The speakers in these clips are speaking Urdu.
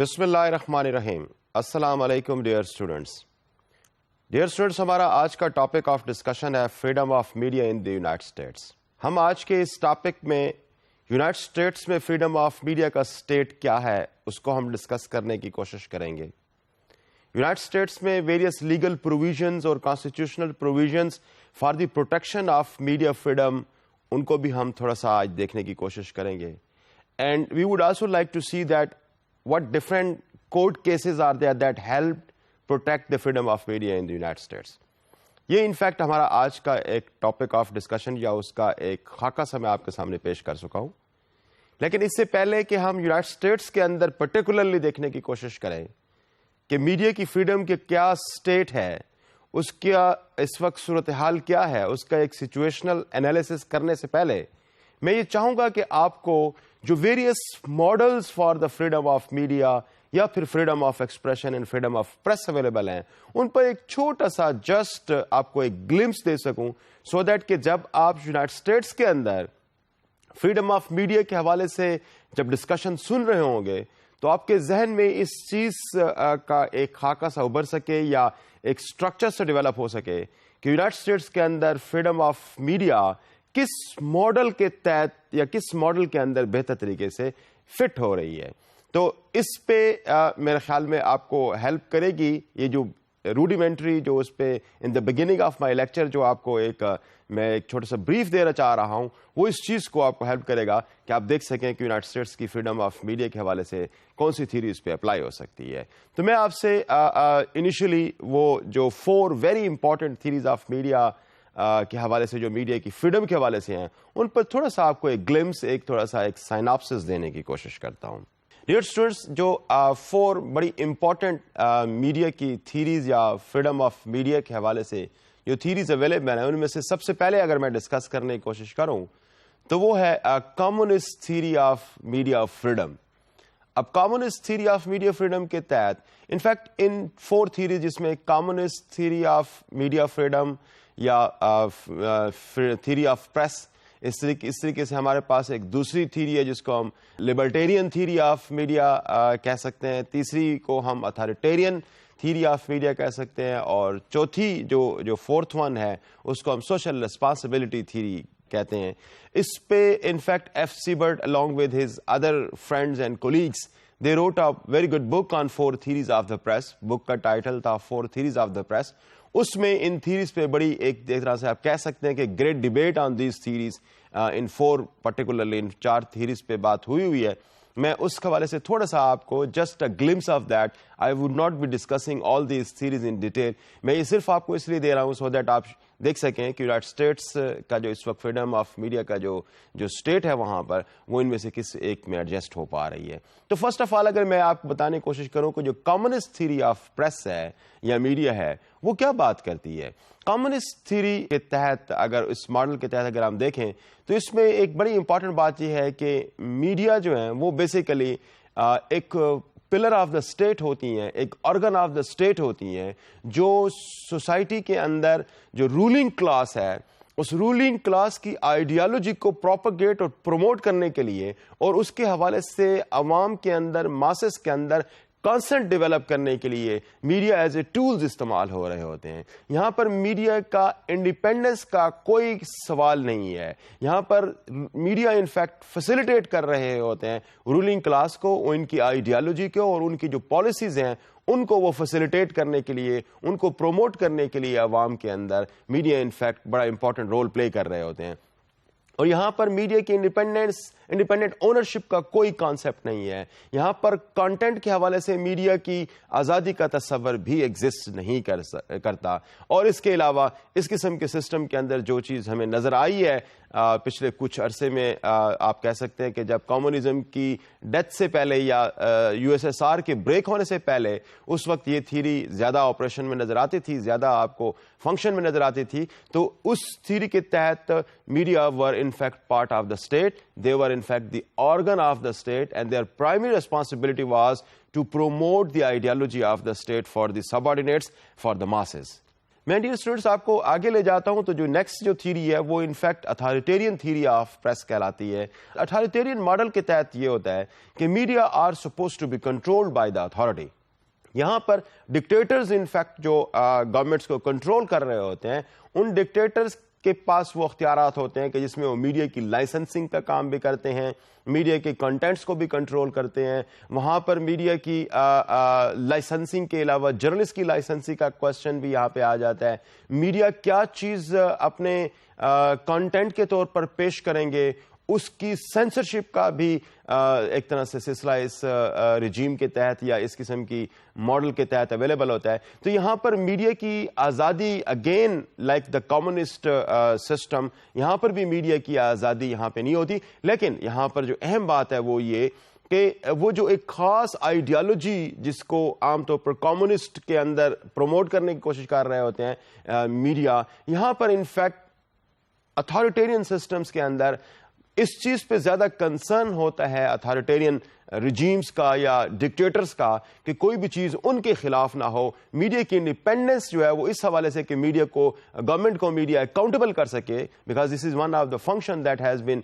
بسم اللہ الرحمن الرحیم. السلام علیکم ڈیئر اسٹوڈنٹس. ہمارا آج کا ٹاپک آف ڈسکشن ہے freedom of media in the United status. ہم آج کے اس ٹاپک میں یونائٹڈ اسٹیٹس میں فریڈم آف میڈیا کا اسٹیٹ کیا ہے اس کو ہم ڈسکس کرنے کی کوشش کریں گے. یونائٹڈ اسٹیٹس میں ویریس لیگل پروویژنز اور constitutional provisions for the protection of media freedom, ان کو بھی ہم تھوڑا سا آج دیکھنے کی کوشش کریں گے. And we would also like to see that what different court cases are there that helped protect the freedom of media in the United States. یہ انفیکٹ ہمارا آج کا ایک ٹاپک آف ڈسکشن یا اس کا ایک خاکہ سا میں آپ کے سامنے پیش کر چکا ہوں. لیکن اس سے پہلے کہ ہم یونائٹڈ اسٹیٹس کے اندر پرٹیکولرلی دیکھنے کی کوشش کریں کہ میڈیا کی فریڈم کے کیا اسٹیٹ ہے، اس کا اس وقت صورتحال کیا ہے، اس کا ایک سچویشنل انالیسس کرنے سے پہلے میں یہ چاہوں گا کہ آپ کو جو various models for the freedom of media یا پھر freedom of expression and freedom of press available ہیں، ان پر ایک چھوٹا سا جسٹ آپ کو ایک گلمپس دے سکوں، سو دیٹ کہ جب آپ یونائٹڈ اسٹیٹس کے اندر فریڈم آف میڈیا کے حوالے سے جب ڈسکشن سن رہے ہوں گے تو آپ کے ذہن میں اس چیز کا ایک خاکہ سا ابھر سکے یا ایک اسٹرکچر سے ڈیولپ ہو سکے کہ یونائٹڈ اسٹیٹس کے اندر فریڈم آف میڈیا کس ماڈل کے تحت یا کس ماڈل کے اندر بہتر طریقے سے فٹ ہو رہی ہے. تو اس پہ میرے خیال میں آپ کو ہیلپ کرے گی یہ جو روڈیمنٹری جو اس پہ in the beginning of my lecture جو آپ کو میں ایک چھوٹا سا بریف دینا چاہ رہا ہوں، وہ اس چیز کو آپ کو ہیلپ کرے گا کہ آپ دیکھ سکیں کہ یونائٹڈ اسٹیٹس کی فریڈم آف میڈیا کے حوالے سے کون سی تھیوری اس پہ اپلائی ہو سکتی ہے. تو میں آپ سے انیشلی وہ جو 4 very important theories of media کے حوالے سے جو میڈیا کی فریڈم کے حوالے سے ہیں ان پر تھوڑا سا آپ کو ایک گلمس تھوڑا سا ایک سائناپسس دینے کی کوشش کرتا ہوں. ڈیئر اسٹوڈنٹس، جو 4 بڑی امپورٹنٹ میڈیا کی تھیریز یا فریڈم آف میڈیا کے حوالے سے جو تھیریز اویلیبل ہیں ان میں سے سب سے پہلے اگر میں ڈسکس کرنے کی کوشش کروں تو وہ ہے communist theory of media freedom. اب communist theory of media freedom کے تحت انفیکٹ ان 4 تھیریز جس میں communist theory of media freedom یا تھیوری آف پریس، اس طریقے سے ہمارے پاس ایک دوسری تھیوری ہے جس کو ہم لبرٹیرین تھیوری آف میڈیا کہہ سکتے ہیں، تیسری کو ہم اتھارٹیرین تھیوری آف میڈیا کہہ سکتے ہیں، اور چوتھی جو 4th ون ہے اس کو ہم سوشل ریسپانسبلٹی تھیوری کہتے ہیں. اس پہ انفیکٹ ایف سیبرٹ along with his other friends and colleagues they wrote a very good book on 4 theories of the press. بک کا ٹائٹل تھا 4 theories of the press. اس میں ان تھیریز پہ بڑی ایک طرح سے آپ کہہ سکتے ہیں کہ great debate on these theories in 4 particularly in 4 theories پہ بات ہوئی ہے. میں اس حوالے سے تھوڑا سا آپ کو just a glimpse of that. I would not be discussing all these theories in detail. میں یہ صرف آپ کو اس لیے دے رہا ہوں سو دیٹ آپ دیکھ سکیں کہ یونائٹڈ اسٹیٹس کا جو اس وقت فریڈم آف میڈیا کا جو اسٹیٹ ہے وہاں پر وہ ان میں سے کس ایک میں ایڈجسٹ ہو پا رہی ہے. تو فرسٹ آف آل اگر میں آپ کو بتانے کی کوشش کروں کہ جو کمیونسٹ تھیوری آف پریس ہے یا میڈیا ہے وہ کیا بات کرتی ہے. کمیونسٹ تھیوری کے تحت اگر اس ماڈل کے تحت اگر ہم دیکھیں تو اس میں ایک بڑی امپورٹنٹ بات یہ ہے کہ میڈیا جو ہیں وہ بیسیکلی ایک پلر آف دا اسٹیٹ ہوتی ہیں، ایک آرگن آف دا اسٹیٹ ہوتی ہیں جو سوسائٹی کے اندر جو رولنگ کلاس ہے اس رولنگ کلاس کی آئیڈیالوجی کو پروپیگیٹ اور پروموٹ کرنے کے لیے اور اس کے حوالے سے عوام کے اندر ماسس کے اندر کانسیپٹ ڈیولپ کرنے کے لیے میڈیا ایز اے ٹولز استعمال ہو رہے ہوتے ہیں. یہاں پر میڈیا کا انڈیپینڈنس کا کوئی سوال نہیں ہے. یہاں پر میڈیا انفیکٹ فیسیلیٹیٹ کر رہے ہوتے ہیں رولنگ کلاس کو، ان کی آئیڈیالوجی کو اور ان کی جو پالیسیز ہیں ان کو وہ فیسیلیٹیٹ کرنے کے لیے، ان کو پروموٹ کرنے کے لیے عوام کے اندر میڈیا انفیکٹ بڑا امپورٹنٹ رول پلے کر رہے ہوتے ہیں. اور یہاں پر میڈیا کی انڈیپینڈنٹ اونرشپ کا کوئی کانسیپٹ نہیں ہے. یہاں پر کانٹینٹ کے حوالے سے میڈیا کی آزادی کا تصور بھی ایگزسٹ نہیں کرتا. اور اس کے علاوہ اس قسم کے سسٹم کے اندر جو چیز ہمیں نظر آئی ہے پچھلے کچھ عرصے میں، آپ کہہ سکتے ہیں کہ جب کمیونزم کی ڈیتھ سے پہلے یا USSR کے بریک ہونے سے پہلے اس وقت یہ تھیوری زیادہ آپریشن میں نظر آتی تھی، زیادہ آپ کو فنکشن میں نظر آتی تھی. تو اس تھیوری کے تحت media were in fact part of the state. They were in fact the organ of the state and their primary responsibility was to promote the ideology of the state for the subordinates, for the masses. میں ڈیئر اسٹوڈنٹس آپ کو آگے لے جاتا ہوں. تو جو نیکسٹ جو تھیری ہے وہ in fact authoritarian theory of press کہلاتی ہے. اتھارٹیرین ماڈل کے تحت یہ ہوتا ہے کہ media are suppose to be controlled by the authority. یہاں پر ڈکٹیٹرز انفیکٹ جو گورنمنٹس کو کنٹرول کر رہے ہوتے ہیں, ان ڈکٹیٹرز کے پاس وہ اختیارات ہوتے ہیں کہ جس میں وہ میڈیا کی لائسنسنگ کا کام بھی کرتے ہیں, میڈیا کے کنٹینٹس کو بھی کنٹرول کرتے ہیں. وہاں پر میڈیا کی لائسنسنگ کے علاوہ جرنلسٹ کی لائسنسنگ کا کوشچن بھی یہاں پہ آ جاتا ہے. میڈیا کیا چیز اپنے کنٹینٹ کے طور پر پیش کریں گے, اس کی سینسرشپ کا بھی ایک طرح سے سلسلہ اس رجیم کے تحت یا اس قسم کی ماڈل کے تحت اویلیبل ہوتا ہے. تو یہاں پر میڈیا کی آزادی again like the communist system, یہاں پر بھی میڈیا کی آزادی یہاں پہ نہیں ہوتی. لیکن یہاں پر جو اہم بات ہے وہ یہ کہ وہ جو ایک خاص آئیڈیالوجی جس کو عام طور پر کمیونسٹ کے اندر پروموٹ کرنے کی کوشش کر رہے ہوتے ہیں میڈیا, یہاں پر انفیکٹ اتھارٹیرین سسٹمز کے اندر اس چیز پہ زیادہ کنسرن ہوتا ہے اتھارٹیرین رجیمز کا یا ڈکٹیٹرز کا کہ کوئی بھی چیز ان کے خلاف نہ ہو. میڈیا کی انڈیپینڈنس جو ہے وہ اس حوالے سے کہ میڈیا کو گورنمنٹ کو میڈیا اکاؤنٹیبل کر سکے, because this is one of the function that has been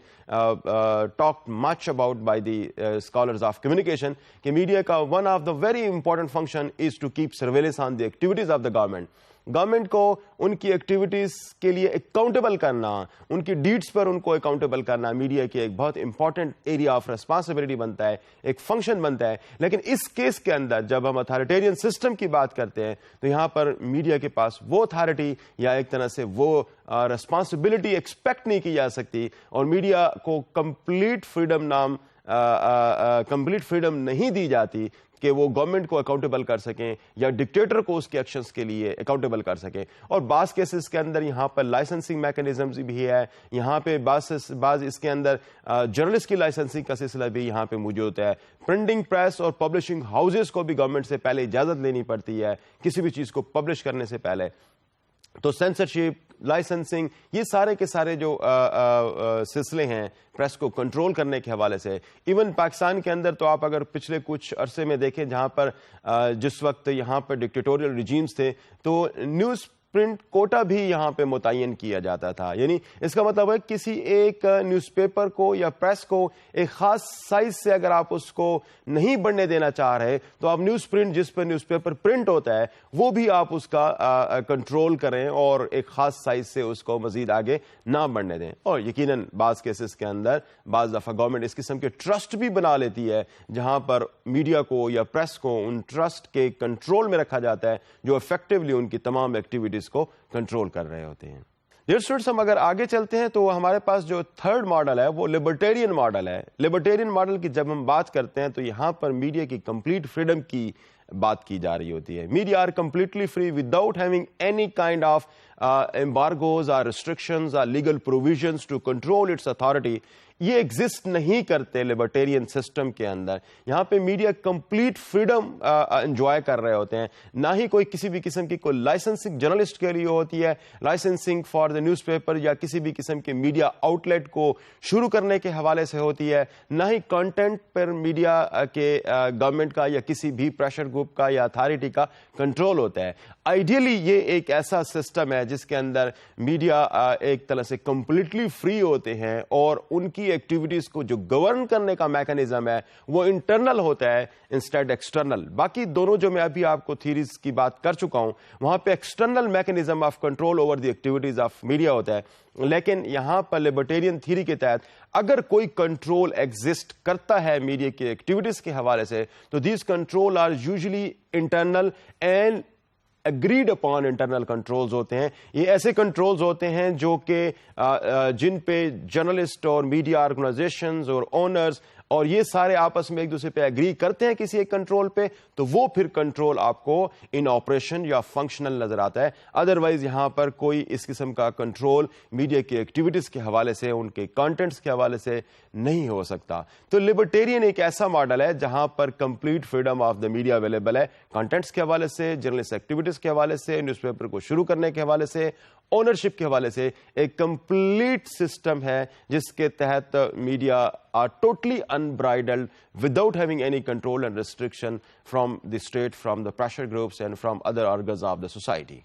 talked much about by the scholars of communication, کہ میڈیا کا one of the very important function is to keep surveillance on the activities of the government. Government کو ان کی ایکٹیویٹیز کے لیے اکاؤنٹیبل کرنا, ان کی ڈیڈس پر ان کو اکاؤنٹیبل کرنا میڈیا کی ایک بہت امپورٹنٹ ایریا آف ریسپانسبلٹی بنتا ہے, ایک فنکشن بنتا ہے. لیکن اس کیس کے اندر جب ہم اتھارٹیرین سسٹم کی بات کرتے ہیں تو یہاں پر میڈیا کے پاس وہ اتھارٹی یا ایک طرح سے وہ ریسپانسبلٹی ایکسپیکٹ نہیں کی جا سکتی, اور میڈیا کو کمپلیٹ فریڈم نہیں دی جاتی کہ وہ گورنمنٹ کو اکاؤنٹیبل کر سکیں یا ڈکٹیٹر کو اس کے ایکشنز کے لیے اکاؤنٹیبل کر سکیں. اور بعض کیسز کے اندر یہاں پر لائسنسنگ میکنزمز بھی ہے, یہاں پہ بعض اس کے اندر جرنلسٹ کی لائسنسنگ کا سلسلہ بھی یہاں پہ موجود ہے. پرنٹنگ پریس اور پبلشنگ ہاؤسز کو بھی گورنمنٹ سے پہلے اجازت لینی پڑتی ہے کسی بھی چیز کو پبلش کرنے سے پہلے. تو سینسرشپ, لائسنسنگ, یہ سارے کے سارے جو سلسلے ہیں پریس کو کنٹرول کرنے کے حوالے سے, ایون پاکستان کے اندر تو آپ اگر پچھلے کچھ عرصے میں دیکھیں جہاں پر جس وقت یہاں پر ڈکٹیٹوریل ریجیمز تھے تو نیوز پرنٹ کوٹا بھی یہاں پہ متعین کیا جاتا تھا. یعنی اس کا مطلب ہے کسی ایک نیوز پیپر کو یا پریس کو ایک خاص سائز سے اگر آپ اس کو نہیں بڑھنے دینا چاہ رہے تو آپ نیوز پرنٹ جس پر نیوز پیپر پرنٹ ہوتا ہے وہ بھی آپ اس کا کنٹرول کریں اور ایک خاص سائز سے اس کو مزید آگے نہ بڑھنے دیں. اور یقیناً بعض کیسز کے اندر بعض دفعہ گورنمنٹ اس قسم کے ٹرسٹ بھی بنا لیتی ہے جہاں پر میڈیا کو یا پریس کو ان ٹرسٹ کے کنٹرول میں رکھا جاتا ہے جو افیکٹولی ان کی تمام ایکٹیویٹیز کو کنٹرول کر رہے ہوتے ہیں. ڈیئر اسٹوڈنٹس, ہم اگر آگے چلتے ہیں تو ہمارے پاس جو تھرڈ ماڈل ہے وہ لبرٹیرین ماڈل ہے. لبرٹیرین ماڈل کی جب ہم بات کرتے ہیں تو یہاں پر میڈیا کی کمپلیٹ فریڈم کی بات کی جا رہی ہوتی ہے. Media are completely free without having any kind of embargoes or restrictions or legal provisions to control its authority. یہ ایگزسٹ نہیں کرتے لبرٹیرین سسٹم کے اندر. یہاں پہ میڈیا کمپلیٹ فریڈم انجوائے کر رہے ہوتے ہیں, نہ ہی کوئی کسی بھی قسم کی کوئی لائسنسنگ جرنلسٹ کے لیے ہوتی ہے, licensing for the news paper یا کسی بھی قسم کے میڈیا آؤٹ لیٹ کو شروع کرنے کے حوالے سے ہوتی ہے, نہ ہی کنٹینٹ پر میڈیا کے گورنمنٹ کا یا کسی بھی پریشر گروپ کا یا اتھارٹی کا کنٹرول ہوتا ہے. آئیڈیلی یہ ایک ایسا سسٹم ہے جس کے اندر میڈیا ایک طرح سے کمپلیٹلی فری ہوتے ہیں اور ان کی ایکٹیویٹیز کو جو گورن کرنے کا میکنزم ہے وہ انٹرنل ہوتا ہے انسٹیڈ ایکسٹرنل. باقی دونوں جو میں ابھی آپ کو تھیریز کی بات کر چکا ہوں وہاں پہ external mechanism of control over the activities of media ہوتا ہے. لیکن یہاں پر لبرٹیرین تھیری کے تحت اگر کوئی کنٹرول ایگزسٹ کرتا ہے میڈیا کی ایکٹیویٹیز کے حوالے سے تو these control are usually internal and agreed upon internal controls ہوتے ہیں. یہ ایسے کنٹرولز ہوتے ہیں جو کہ جن پہ جرنلسٹ اور میڈیا آرگنائزیشنز اور اونرز اور یہ سارے آپس میں ایک دوسرے پہ ایگری کرتے ہیں کسی ایک کنٹرول پہ تو وہ پھر کنٹرول آپ کو ان آپریشن یا فنکشنل نظر آتا ہے. ادروائز یہاں پر کوئی اس قسم کا کنٹرول میڈیا کی ایکٹیویٹیز کے حوالے سے ان کے کانٹینٹس کے حوالے سے نہیں ہو سکتا. تو لبرٹیرین ایک ایسا ماڈل ہے جہاں پر complete freedom of the media available ہے, کانٹینٹس کے حوالے سے, جرنلسٹ ایکٹیویٹیز کے حوالے سے, نیوز پیپر کو شروع کرنے کے حوالے سے, اونرشپ کے حوالے سے ایک کمپلیٹ سسٹم ہے جس کے تحت media are totally unbridled without having any control and restriction from the state, from the pressure groups and from other organs of the society.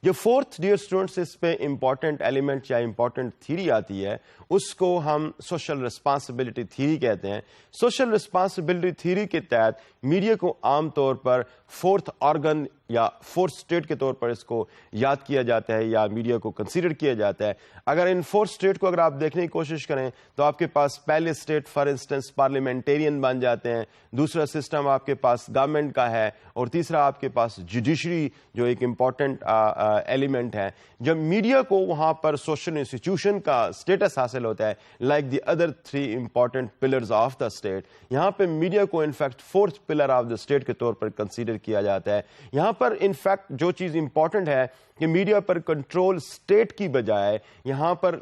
جو فورتھ ڈیئر اسٹوڈنٹس اس پہ امپورٹنٹ ایلیمنٹ یا امپورٹنٹ تھیوری آتی ہے اس کو ہم سوشل رسپانسبلٹی تھیوری کہتے ہیں. سوشل رسپانسبلٹی تھیوری کے تحت میڈیا کو عام طور پر فورتھ آرگن یا فورتھ اسٹیٹ کے طور پر اس کو یاد کیا جاتا ہے یا میڈیا کو کنسیڈر کیا جاتا ہے. اگر ان فورتھ اسٹیٹ کو اگر آپ دیکھنے کی کوشش کریں تو آپ کے پاس پہلے اسٹیٹ فار انسٹنس پارلیمنٹیرین بن جاتے ہیں, دوسرا سسٹم آپ کے پاس گورنمنٹ کا ہے, اور تیسرا آپ کے پاس جوڈیشری جو ایک امپورٹنٹ ایلیمنٹ ہے. جب میڈیا کو وہاں پر سوشل انسٹیٹیوشن کا اسٹیٹس حاصل ہوتا ہے like the other 3 important pillars of the state, یہاں پہ میڈیا کو in fact fourth pillar of the state کے طور پر کنسیڈر کیا جاتا ہے. یہاں پر انفیکٹ جو چیز امپورٹنٹ ہے کہ میڈیا پر کنٹرول اسٹیٹ کی بجائے یہاں پر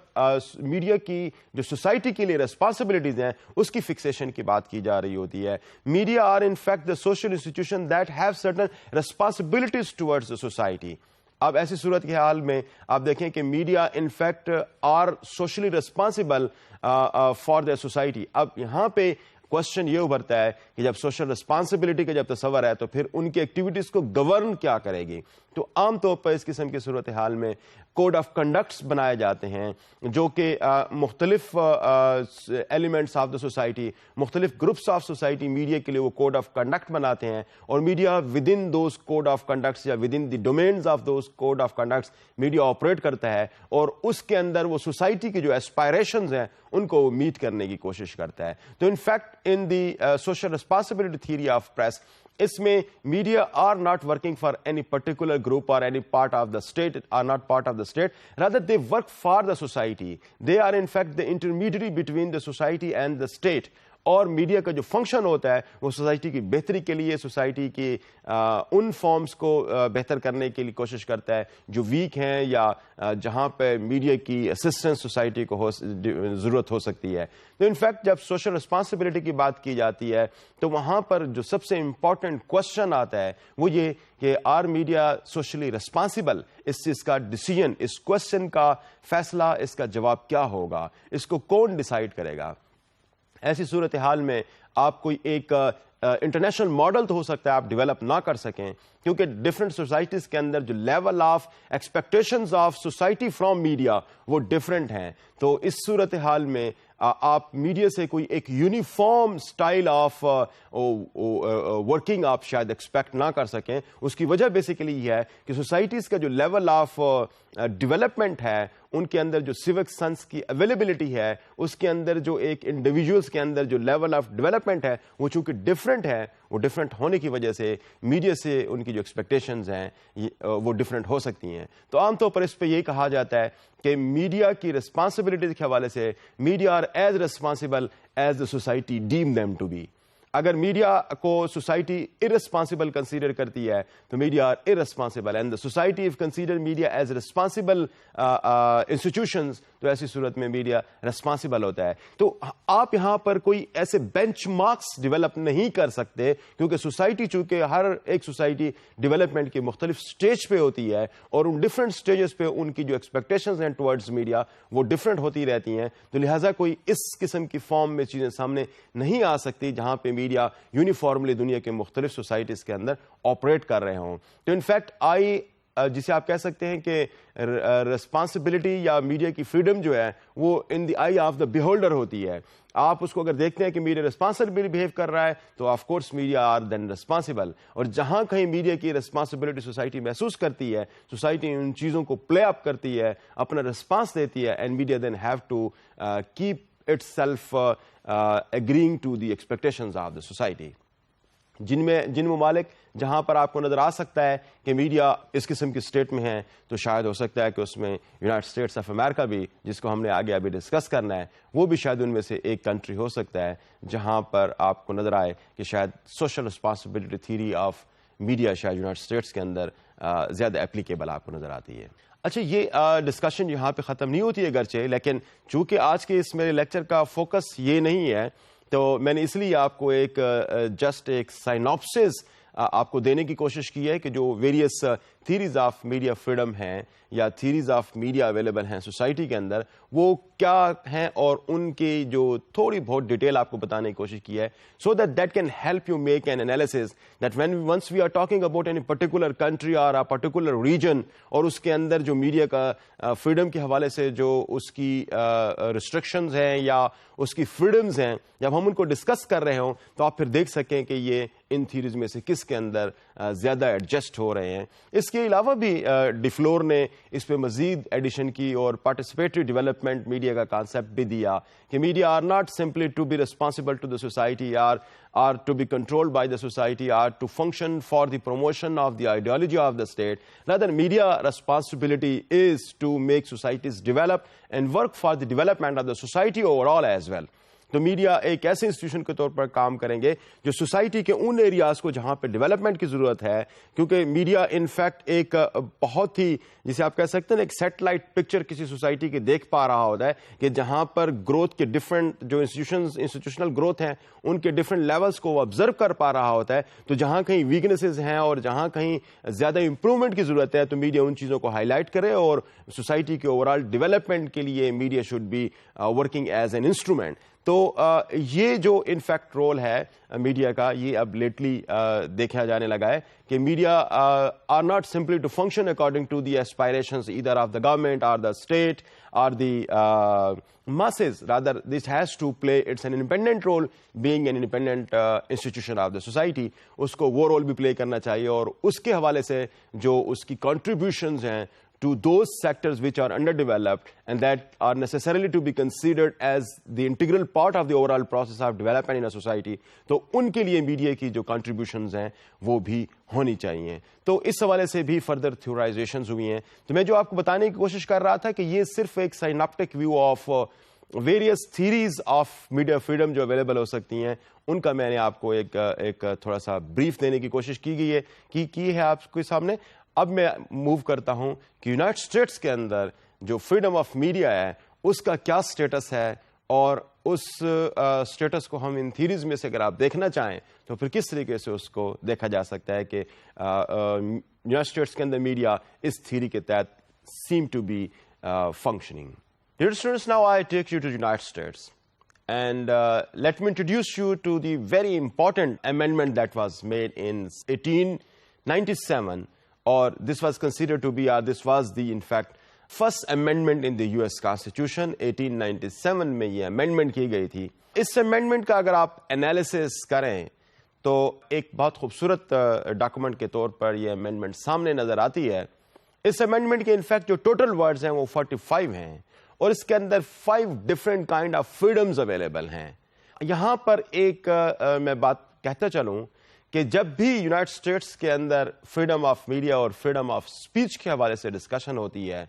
میڈیا کی جو سوسائٹی کے لیے ریسپانسبلٹیز ہیں اس کی فکسیشن کی بات کی جا رہی ہوتی ہے. Media are in fact the social institution that have certain responsibilities towards the society. اب ایسی صورت کے حال میں آپ دیکھیں کہ media in fact are socially responsible for the society. اب یہاں پہ کوشچن یہ ابھرتا ہے کہ جب سوشل رسپانسبلٹی کا جب تصور ہے تو پھر ان کی ایکٹیویٹیز کو گورن کیا کرے گی. تو عام طور پر اس قسم کی صورتحال میں کوڈ آف کنڈکٹس بنائے جاتے ہیں جو کہ مختلف ایلیمنٹس آف دا سوسائٹی, مختلف گروپس آف سوسائٹی میڈیا کے لیے وہ کوڈ آف کنڈکٹ بناتے ہیں, اور media within those code of conducts یا within the domains of those code of conducts media operate کرتا ہے, اور اس کے اندر وہ سوسائٹی کی جو ایسپائریشنز ہیں ان کو میٹ کرنے کی کوشش کرتا ہے. تو in fact in the social responsibility theory of press اس میں media are not working for any particular group اور any part of the state, are not part of the state, rather they work for the society. They are in fact the intermediary between the society and the state. اور میڈیا کا جو فنکشن ہوتا ہے وہ سوسائٹی کی بہتری کے لیے, سوسائٹی کی ان فارمز کو بہتر کرنے کے لیے کوشش کرتا ہے جو ویک ہیں یا جہاں پہ میڈیا کی اسسٹنس سوسائٹی کو ضرورت ہو سکتی ہے. تو انفیکٹ جب سوشل رسپانسبلٹی کی بات کی جاتی ہے تو وہاں پر جو سب سے امپورٹنٹ کوشچن آتا ہے وہ یہ کہ آر میڈیا سوشلی رسپانسبل. اس چیز کا ڈیسیژن, اس کوشچن کا فیصلہ, اس کا جواب کیا ہوگا, اس کو کون ڈیسائیڈ کرے گا. ایسی صورتحال میں آپ کوئی ایک انٹرنیشنل ماڈل تو ہو سکتا ہے آپ ڈیولپ نہ کر سکیں کیونکہ ڈفرینٹ سوسائٹیز کے اندر جو level of expectations of society from media وہ ڈفرینٹ ہیں. تو اس صورتحال میں آپ میڈیا سے کوئی ایک یونیفارم سٹائل آف ورکنگ آپ شاید ایکسپیکٹ نہ کر سکیں. اس کی وجہ بیسیکلی یہ ہے کہ سوسائٹیز کا جو لیول آف ڈیولپمنٹ ہے, ان کے اندر جو سیوک سینس کی اویلیبلٹی ہے, اس کے اندر جو ایک انڈیویجولس کے اندر جو لیول آف ڈیولپمنٹ ہے وہ چونکہ ڈفرینٹ ہے, وہ ڈفرینٹ ہونے کی وجہ سے میڈیا سے ان کی جو ایکسپیکٹیشنز ہیں وہ ڈفرینٹ ہو سکتی ہیں. تو عام طور پر اس پہ یہ کہا جاتا ہے کہ میڈیا کی ریسپانسبلٹی کے حوالے سے media are as responsible as the society deem them to be. اگر میڈیا کو سوسائٹی irresponsible کنسیڈر کرتی ہے تو media are irresponsible, and the society if consider media as responsible institutions تو ایسی صورت میں میڈیا ریسپانسبل ہوتا ہے. تو آپ یہاں پر کوئی ایسے بینچ مارکس ڈیولپ نہیں کر سکتے کیونکہ سوسائٹی چونکہ ہر ایک سوسائٹی ڈیولپمنٹ کی مختلف سٹیج پہ ہوتی ہے اور ان ڈفرینٹ سٹیجز پہ ان کی جو ایکسپیکٹیشنز ہیں ٹورڈز میڈیا وہ ڈفرینٹ ہوتی رہتی ہیں. تو لہٰذا کوئی اس قسم کی فارم میں چیزیں سامنے نہیں آ سکتی جہاں پہ میڈیا یونیفارملی دنیا کے مختلف سوسائٹیز کے اندر آپریٹ کر رہے ہوں. تو انفیکٹ جسے آپ کہہ سکتے ہیں کہ ریسپانسبلٹی یا میڈیا کی فریڈم جو ہے وہ ان دی آئی آف دا بیہولڈر ہوتی ہے. آپ اس کو اگر دیکھتے ہیں کہ میڈیا ریسپانسبلی بہیو کر رہا ہے تو of course media are then responsible. اور جہاں کہیں میڈیا کی ریسپانسبلٹی سوسائٹی محسوس کرتی ہے, سوسائٹی ان چیزوں کو پلے اپ کرتی ہے, اپنا ریسپانس دیتی ہے, and media then have to keep itself agreeing to the expectations of the society. جن ممالک جہاں پر آپ کو نظر آ سکتا ہے کہ میڈیا اس قسم کی اسٹیٹ میں ہے تو شاید ہو سکتا ہے کہ اس میں یونائٹڈ اسٹیٹس آف امریکہ بھی, جس کو ہم نے آگے ابھی ڈسکس کرنا ہے, وہ بھی شاید ان میں سے ایک کنٹری ہو سکتا ہے جہاں پر آپ کو نظر آئے کہ شاید social responsibility theory of media شاید یونائٹڈ اسٹیٹس کے اندر زیادہ اپلیکیبل آپ کو نظر آتی ہے. اچھا, یہ ڈسکشن یہاں پہ ختم نہیں ہوتی ہے گرچہ, لیکن چونکہ آج کے اس میرے لیکچر کا فوکس یہ نہیں ہے تو میں نے اس لیے آپ کو ایک جسٹ ایک سائنوپسس آپ کو دینے کی کوشش کی ہے کہ جو various theories of media freedom ہیں یا تھیریز آف میڈیا اویلیبل ہیں سوسائٹی کے اندر وہ کیا ہیں اور ان کی جو تھوڑی بہت ڈیٹیل آپ کو بتانے کی کوشش کی ہے so that can help you make an analysis that once we are talking about any particular country or a particular region اور اس کے اندر جو میڈیا کا فریڈم کے حوالے سے جو اس کی ریسٹرکشنز ہیں یا اس کی فریڈمز ہیں جب ہم ان کو ڈسکس کر رہے ہوں تو آپ پھر دیکھ سکیں کہ یہ ان تھیریز میں سے کس کے اندر زیادہ ایڈجسٹ ہو رہے ہیں. اس کے علاوہ بھی ڈیفلور نے اس پہ مزید ایڈیشن کی اور پارٹیسپیٹری ڈیولپمنٹ میڈیا کا کانسیپٹ بھی دیا کہ media are not simply to be responsible to the society are to be controlled by the society, are to function for the promotion of the ideology of the state. Rather, media responsibility is to make societies develop and work for the development of the society overall as well. تو میڈیا ایک ایسے انسٹیٹیوشن کے طور پر کام کریں گے جو سوسائٹی کے ان ایریاز کو جہاں پہ ڈیولپمنٹ کی ضرورت ہے کیونکہ میڈیا انفیکٹ ایک بہت ہی جسے آپ کہہ سکتے ہیں ایک سیٹلائٹ پکچر کسی سوسائٹی کے دیکھ پا رہا ہوتا ہے کہ جہاں پر گروتھ کے ڈفرینٹ جو انسٹیٹیوشنل گروتھ ہیں ان کے ڈفرینٹ لیولز کو وہ آبزرو کر پا رہا ہوتا ہے. تو جہاں کہیں ویکنیسز ہیں اور جہاں کہیں زیادہ امپروومنٹ کی ضرورت ہے تو میڈیا ان چیزوں کو ہائی لائٹ کرے اور سوسائٹی کے اوور آل ڈیولپمنٹ کے لیے media should be working as an instrument. تو یہ جو انفیکٹ رول ہے میڈیا کا یہ اب لیٹلی دیکھا جانے لگا ہے کہ media are not simply to function according to the aspirations either of the government اور دا اسٹیٹ اور دی masses. Rather, this has to play it's an independent role being an independent institution of the society. اس کو وہ رول بھی پلے کرنا چاہیے اور اس کے حوالے سے جو اس کی contributions ہیں to those sectors which are underdeveloped and that are necessarily to be considered as the integral part of the overall process of development in a society. تو ان کے لیے میڈیا کی جو contributions ہیں وہ بھی ہونی چاہیے. تو اس حوالے سے بھی فردر تھیورائزیشنز ہوئی ہیں. تو میں جو آپ کو بتانے کی کوشش کر رہا تھا کہ یہ صرف ایک synoptic view of various theories of media freedom جو اویلیبل ہو سکتی ہیں ان کا میں نے آپ کو ایک تھوڑا سا بریف دینے کی کوشش کی گئی ہے کی ہے آپ کے سامنے. اب میں موو کرتا ہوں کہ یونائٹڈ اسٹیٹس کے اندر جو فریڈم آف میڈیا ہے اس کا کیا سٹیٹس ہے اور اس سٹیٹس کو ہم ان تھیریز میں سے اگر آپ دیکھنا چاہیں تو پھر کس طریقے سے اس کو دیکھا جا سکتا ہے کہ یونائٹڈ اسٹیٹس کے اندر میڈیا اس تھیری کے تحت seem to be functioning. Dear students, now I take you to United States and let me introduce you to the very important amendment that was made in 1897 or this was considered to be this was the in fact first amendment in the US Constitution. 1897 میں یہ amendment کی گئی تھی. اس amendment کا اگر آپ analysis کریں تو ایک بہت خوبصورت ڈاکومنٹ کے طور پر یہ amendment سامنے نظر آتی ہے. اس amendment کے in fact جو total words ہیں وہ 45 ہیں اور اس کے اندر 5 different kind of freedoms available ہیں. یہاں پر ایک میں بات کہتا چلوں کہ جب بھی یونائٹڈ اسٹیٹس کے اندر فریڈم آف میڈیا اور فریڈم آف اسپیچ کے حوالے سے ڈسکشن ہوتی ہے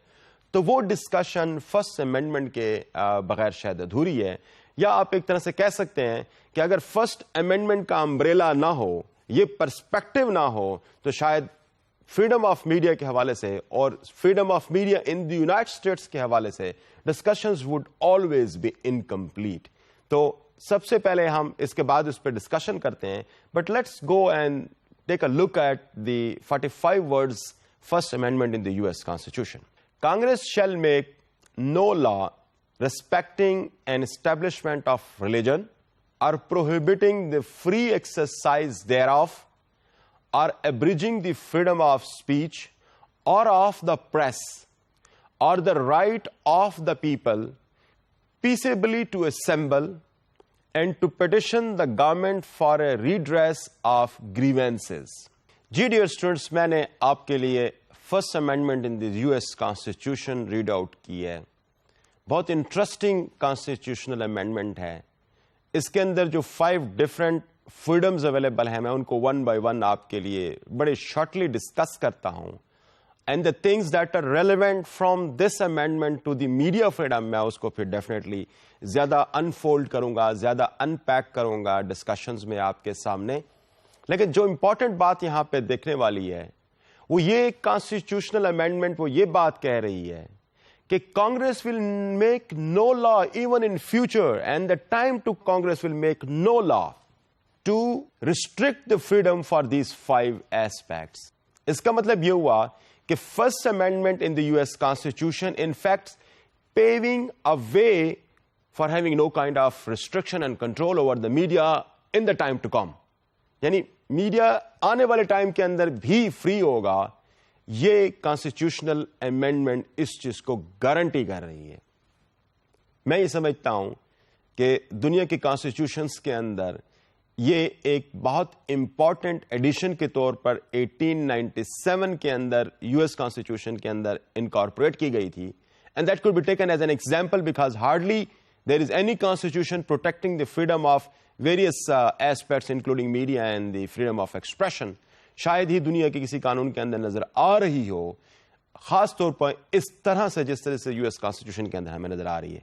تو وہ ڈسکشن فرسٹ امینڈمنٹ کے بغیر شاید ادھوری ہے. یا آپ ایک طرح سے کہہ سکتے ہیں کہ اگر فرسٹ امینڈمنٹ کا امبریلا نہ ہو یہ پرسپیکٹو نہ ہو تو شاید فریڈم آف میڈیا کے حوالے سے اور freedom of media in the United States کے حوالے سے discussions would always be incomplete. تو سب سے پہلے ہم اس کے بعد اس پہ ڈسکشن کرتے ہیں but let's go and take a look at the 45 words first amendment in the US Constitution. Congress shall make no law respecting an establishment of religion or prohibiting the free exercise thereof or abridging the freedom of speech or of the press or the right of the people peaceably to assemble and to petition the government for a redress of grievances. جی ڈیئر اسٹوڈنٹس میں نے آپ کے لیے first amendment in the US Constitution read out کی ہے. بہت انٹرسٹنگ کانسٹیٹیوشنل امینڈمنٹ ہے. اس کے اندر جو 5 ڈفرینٹ فریڈمز اویلیبل ہیں میں ان کو 1 by 1 آپ کے لیے بڑے شارٹلی ڈسکس کرتا ہوں. And the things that are relevant from this amendment to the media freedom میں اس کو پھر ڈیفینیٹلی زیادہ انفولڈ کروں گا, زیادہ ان پیک کروں گا ڈسکشنز میں آپ کے سامنے. لیکن جو امپورٹنٹ بات یہاں پہ دیکھنے والی ہے وہ یہ کانسٹیٹیوشنل امینڈمنٹ وہ یہ بات کہہ رہی ہے کہ Congress will make no law even in future and the time to Congress will make no law to restrict the freedom for these 5 aspects. اس کا مطلب یہ ہوا کہ first amendment in the US Constitution in fact paving a way for having no kind of restriction and control over the media in the time to come. یعنی میڈیا آنے والے ٹائم کے اندر بھی فری ہوگا. یہ کانسٹیٹیوشنل امینڈمنٹ اس چیز کو گارنٹی کر رہی ہے. میں یہ سمجھتا ہوں کہ دنیا کے کانسٹیٹیوشنز کے اندر یہ ایک بہت امپورٹنٹ ایڈیشن کے طور پر 1897 کے اندر US کانسٹیٹیوشن کے اندر انکارپوریٹ کی گئی تھی. And that could be taken as an example because hardly there is any constitution protecting the freedom of various aspects including media and the freedom of expression شاید ہی دنیا کے کسی قانون کے اندر نظر آ رہی ہو, خاص طور پر اس طرح سے جس طرح سے US کانسٹیٹیوشن کے اندر ہمیں نظر آ رہی ہے.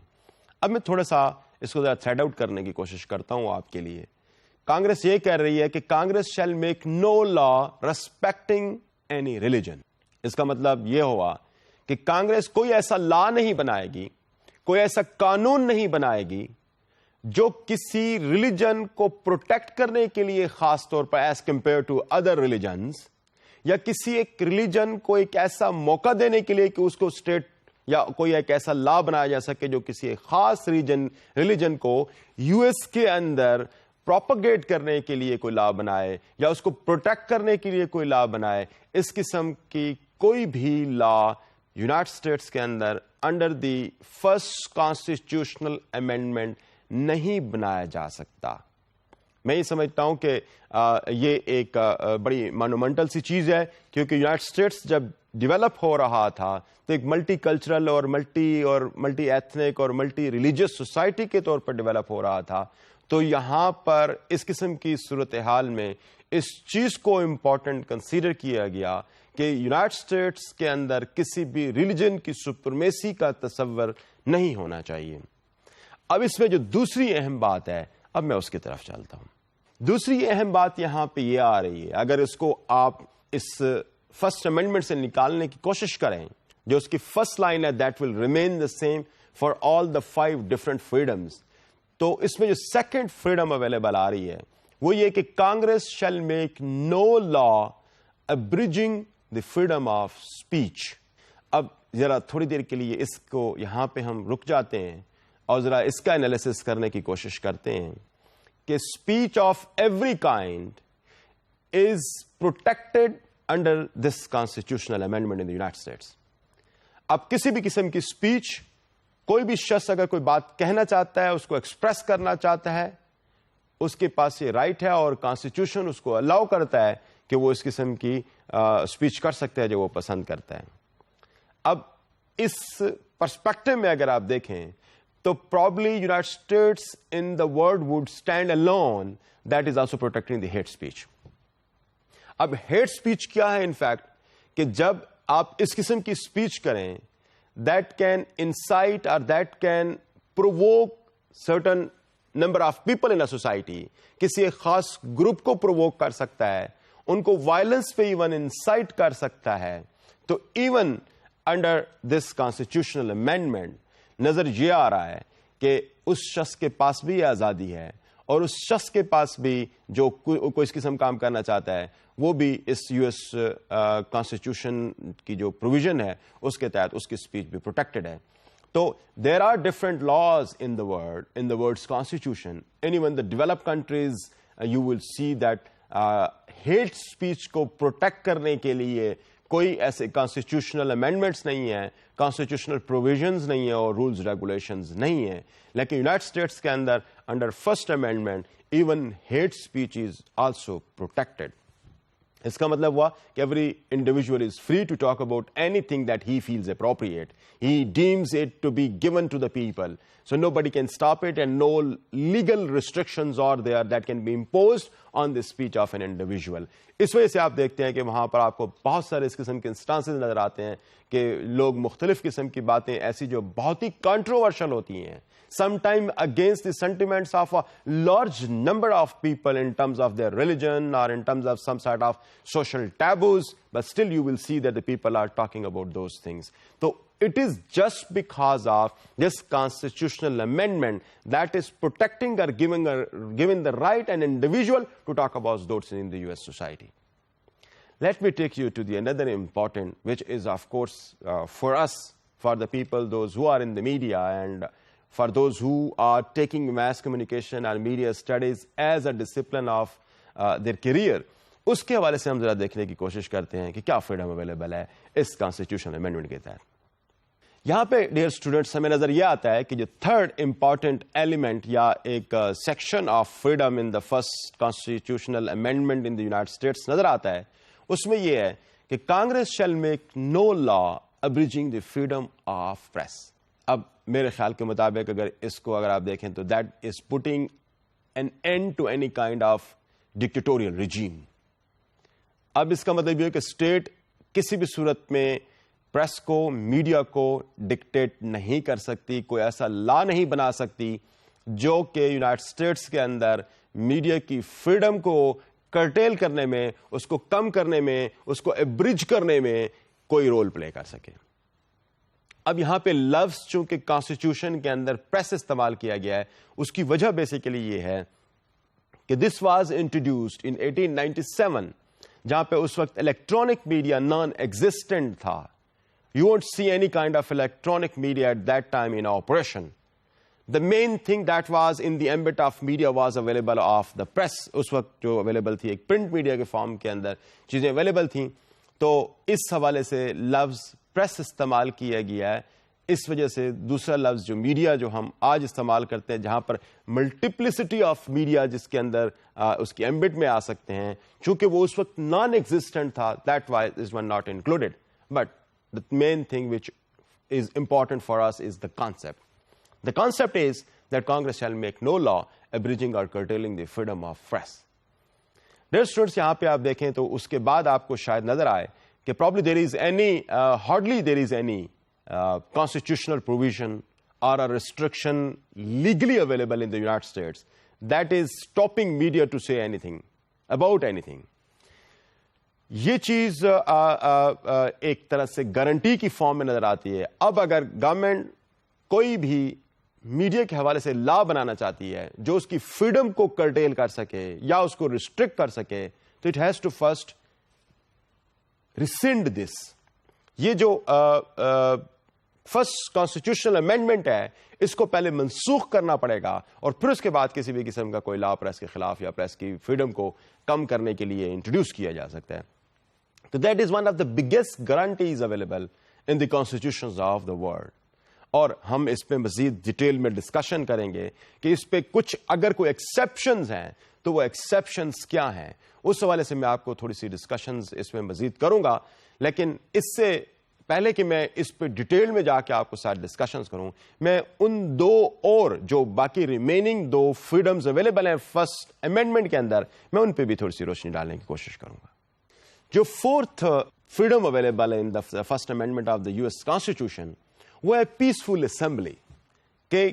اب میں تھوڑا سا اس کو ذرا تھریڈ آؤٹ کرنے کی کوشش کرتا ہوں آپ کے لیے. کانگریس یہ کہہ رہی ہے کہ کانگریس شیل میک نو لا ریسپیکٹنگ اینی ریلیجن. اس کا مطلب یہ ہوا کہ کانگریس کوئی ایسا لا نہیں بنائے گی, کوئی ایسا قانون نہیں بنائے گی جو کسی ریلیجن کو پروٹیکٹ کرنے کے لیے خاص طور پر as compared to other religions, یا کسی ایک ریلیجن کو ایک ایسا موقع دینے کے لیے کہ اس کو اسٹیٹ یا کوئی ایک ایسا لا بنایا جا سکے جو کسی ایک خاص ریلیجن کو US کے اندر پروپیگیٹ کرنے کے لیے کوئی لا بنائے یا اس کو پروٹیکٹ کرنے کے لیے کوئی لا بنائے. اس قسم کی کوئی بھی لا یونائٹڈ اسٹیٹس کے اندر under the first constitutional amendment نہیں بنایا جا سکتا. میں یہ سمجھتا ہوں کہ یہ ایک بڑی مانومنٹل سی چیز ہے, کیونکہ یونائٹڈ اسٹیٹس جب ڈیولپ ہو رہا تھا تو ایک ملٹی کلچرل اور ملٹی ایتھنک اور ملٹی ریلیجیس سوسائٹی کے طور پر ڈیولپ ہو رہا تھا. تو یہاں پر اس قسم کی صورتحال میں اس چیز کو امپورٹنٹ کنسیڈر کیا گیا کہ یونائٹڈ اسٹیٹس کے اندر کسی بھی ریلیجن کی سپرمیسی کا تصور نہیں ہونا چاہیے. اب اس میں جو دوسری اہم بات ہے, اب میں اس کی طرف چلتا ہوں. دوسری اہم بات یہاں پہ یہ آ رہی ہے, اگر اس کو آپ اس فرسٹ امینڈمنٹ سے نکالنے کی کوشش کریں, جو اس کی فرسٹ لائن ہے that will remain the same for all the 5 different freedoms, تو اس میں جو سیکنڈ فریڈم اویلیبل آ رہی ہے وہ یہ کہ Congress shall make no law abridging the freedom of speech. اب ذرا تھوڑی دیر کے لیے اس کو یہاں پہ ہم رک جاتے ہیں اور ذرا اس کا انالیسس کرنے کی کوشش کرتے ہیں کہ speech of every kind is protected under this constitutional amendment in the United status. اب کسی بھی قسم کی اسپیچ, کوئی بھی شخص اگر کوئی بات کہنا چاہتا ہے, اس کو ایکسپریس کرنا چاہتا ہے, اس کے پاس یہ رائٹ ہے اور کانسٹیٹیوشن اس کو الاؤ کرتا ہے کہ وہ اس قسم کی اسپیچ کر سکتا ہے جو وہ پسند کرتا ہے. اب اس پرسپیکٹو میں اگر آپ دیکھیں تو probably United States in the world would stand alone that is also protecting the hate speech. اب hate speech کیا ہے انفیکٹ کہ جب آپ اس قسم کی اسپیچ کریں that can incite or that can provoke certain number of people in a society, کسی ایک خاص گروپ کو پرووک کر سکتا ہے, ان کو وائلنس پہ ایون انسائٹ کر سکتا ہے, تو even under this constitutional amendment نظر یہ آ رہا ہے کہ اس شخص کے پاس بھی یہ آزادی ہے اور اس شخص کے پاس بھی جو کوئی اس قسم کام کرنا چاہتا ہے وہ بھی اس US کانسٹیٹیوشن کی جو پروویژن ہے اس کے تحت اس کی اسپیچ بھی پروٹیکٹڈ ہے. تو there are different laws in the world's constitution, and even the developed countries you will see that hate speech کو پروٹیکٹ کرنے کے لیے کوئی ایسے کانسٹیٹیوشنل امینڈمنٹس نہیں ہیں, کانسٹیٹیوشنل پروویژنز نہیں ہیں اور رولز ریگولیشنز نہیں ہیں. لیکن یونائٹڈ اسٹیٹس کے اندر under first amendment even hate speech is also protected. اس کا مطلب ہوا کہ every individual is free to talk about anything that he feels appropriate, he deems it to be given to the people, so nobody can stop it and no legal restrictions are there that can be imposed on the speech of an individual. اس وجہ سے آپ دیکھتے ہیں کہ وہاں پر آپ کو بہت سارے اس قسم کے انسٹانسز نظر آتے ہیں کہ لوگ مختلف قسم کی باتیں ایسی جو بہت ہی کنٹروورشل ہوتی ہیں, sometime against the sentiments of a large number of people in terms of their religion or in terms of some sort of social taboos, but still you will see that the people are talking about those things. So it is just because of this constitutional amendment that is protecting or giving the right an individual to talk about those in the US society. let me take you to the another important, which is of course for us, for the people, those who are in the media, and for those who are taking mass communication and media studies as a discipline of their career. اس کے حوالے سے ہم ذرا دیکھنے کی کوشش کرتے ہیں کہ کیا فریڈم اویلیبل ہے اس کانسٹیٹیوشنل امینڈمنٹ کے تحت. یہاں پہ ڈیئر اسٹوڈنٹس ہمیں نظر یہ آتا ہے کہ جو تھرڈ امپورٹنٹ ایلیمنٹ یا ایک section of freedom in the first constitutional amendment in the United States نظر آتا ہے, اس میں یہ ہے کہ Congress shall make no law abridging the freedom of press. اب میرے خیال کے مطابق اگر آپ دیکھیں تو that is putting an end to any kind of dictatorial regime. اب اس کا مطلب یہ کہ اسٹیٹ کسی بھی صورت میں پریس کو, میڈیا کو ڈکٹیٹ نہیں کر سکتی, کوئی ایسا لا نہیں بنا سکتی جو کہ یونائٹڈ اسٹیٹس کے اندر میڈیا کی فریڈم کو کرٹیل کرنے میں, اس کو کم کرنے میں, اس کو ابرج کرنے میں کوئی رول پلے کر سکے. اب یہاں پہ لفظ چونکہ کانسٹیٹیوشن کے اندر پریس استعمال کیا گیا ہے, اس کی وجہ بیسیکلی یہ ہے کہ دس واز انٹروڈیوسڈ ان 1897, جہاں پہ اس وقت الیکٹرانک میڈیا نان ایگزسٹنٹ تھا. You won't see any kind of electronic media at that time in operation. The main thing that was in the ambit of media was available of the press. اس وقت جو available تھی ایک پرنٹ میڈیا کے فارم کے اندر چیزیں available تھیں, تو اس حوالے سے لفظ پریس استعمال کیا گیا ہے. اس وجہ سے دوسرا لفظ جو میڈیا جو ہم آج استعمال کرتے ہیں, جہاں پر ملٹیپلسٹی آف میڈیا جس کے اندر اس کی ایمبٹ میں آ سکتے ہیں, چونکہ وہ اس وقت نان ایگزسٹنٹ تھا, that why this one not included. But the main thing which is important for us is the concept. The concept is that Congress shall make no law abridging or curtailing the freedom of press. Dear students, یہاں پہ آپ دیکھیں تو اس کے بعد آپ کو شاید نظر آئے کہ probably there is any, hardly there is any constitutional provision or a restriction legally available in the United States that is stopping media to say anything about anything. یہ چیز ایک طرح سے گارنٹی کی فارم میں نظر آتی ہے. اب اگر گورنمنٹ کوئی بھی میڈیا کے حوالے سے لا بنانا چاہتی ہے جو اس کی فریڈم کو کرٹیل کر سکے یا اس کو ریسٹرکٹ کر سکے, تو اٹ ہیز ٹو فرسٹ ریسنڈ دس. یہ جو فرسٹ کانسٹیٹیوشنل امینڈمنٹ ہے, اس کو پہلے منسوخ کرنا پڑے گا, اور پھر اس کے بعد کسی بھی قسم کا کوئی لا پریس کے خلاف یا پریس کی فریڈم کو کم کرنے کے لیے انٹروڈیوس کیا جا سکتا ہے. تو that is one of the biggest guarantees available in the constitutions of the world. اور ہم اس پہ مزید ڈیٹیل میں ڈسکشن کریں گے کہ اس پہ کچھ اگر کوئی ایکسیپشنز ہیں تو وہ ایکسیپشنز کیا ہیں. اس حوالے سے میں آپ کو تھوڑی سی ڈسکشنز اس میں مزید کروں گا, لیکن اس سے پہلے کہ میں اس پہ ڈیٹیل میں جا کے آپ کو ساتھ ڈسکشنز کروں, میں ان دو اور جو باقی ریمیننگ دو فریڈمز اویلیبل ہیں فرسٹ امینڈمنٹ کے اندر, میں ان پہ بھی تھوڑی سی روشنی ڈالنے کی کوشش کروں گا. جو فورتھ فریڈم اویلیبل ہے in the first amendment of the US constitution, وہ ہے پیسفل اسمبلی. کہ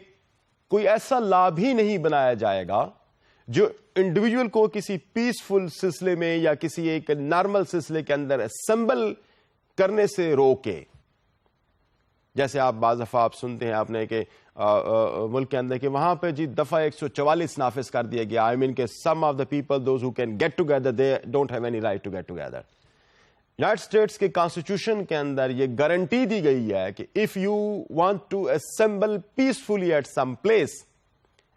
کوئی ایسا لا بھی نہیں بنایا جائے گا جو انڈیویجول کو کسی پیسفل سلسلے میں یا کسی ایک نارمل سلسلے کے اندر اسمبل کرنے سے روکے. جیسے آپ بعض دفعہ آپ سنتے ہیں آپ نے کہ ملک کے اندر کہ وہاں پہ جی دفعہ 144 نافذ کر دیا گیا. آئی مین کہ some of the people those who can get together they don't have any right to get together. United States کے کانسٹیٹیوشن کے اندر یہ گارنٹی دی گئی ہے کہ if you want to assemble peacefully at some place,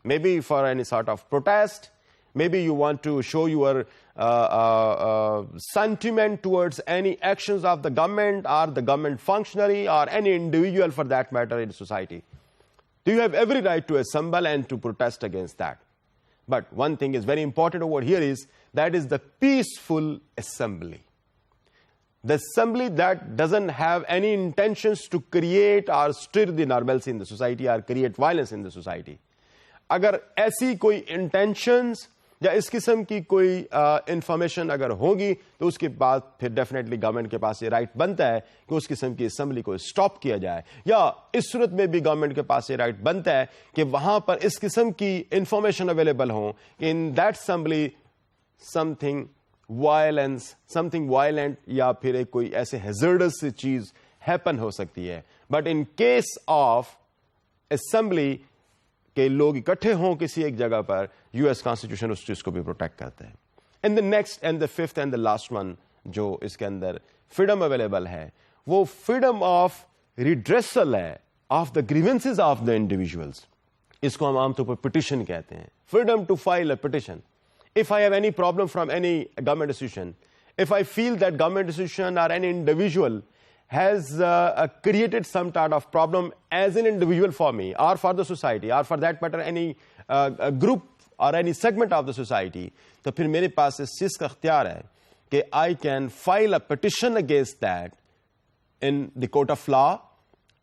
maybe for any sort of protest, maybe you want to show your sentiment towards any actions of the government or the government functionary or any individual for that matter in society. Do you have every right to assemble and to protest against that? But one thing is very important over here is that is the peaceful assembly. The assembly that doesn't have any intentions to create or stir the normalcy in the society or create violence in the society. اگر ایسی کوئی انٹینشنز یا اس قسم کی کوئی انفارمیشن اگر ہوگی تو اس کے بعد پھر ڈیفینیٹلی گورنمنٹ کے پاس یہ رائٹ بنتا ہے کہ اس قسم کی اسمبلی کو اسٹاپ کیا جائے, یا اس صورت میں بھی گورنمنٹ کے پاس یہ رائٹ بنتا ہے کہ وہاں پر اس قسم کی انفارمیشن اویلیبل ہوں in that assembly some thing violence, some thing violent, یا پھر ایک کوئی ایسے ہیزرڈس چیز ہیپن ہو سکتی ہے. But in case of assembly کہ لوگ اکٹھے ہوں کسی ایک جگہ پر, US کانسٹیٹیوشن اس چیز کو بھی پروٹیکٹ کرتا ہے. And the next and the fifth and the last one جو اس کے اندر فریڈم اویلیبل ہے وہ فریڈم آف ریڈریسل ہے of the grievances of the individuals. اس کو ہم عام طور پر پٹیشن کہتے ہیں. Freedom to file a petition. If I have any problem from any government institution, if I feel that government institution or any individual has created some type of problem as an individual for me or for the society or for that matter any group or any segment of the society, تو پھر میرے پاس اس چیز کا اختیار ہے کہ I can file a petition against that in the court of law,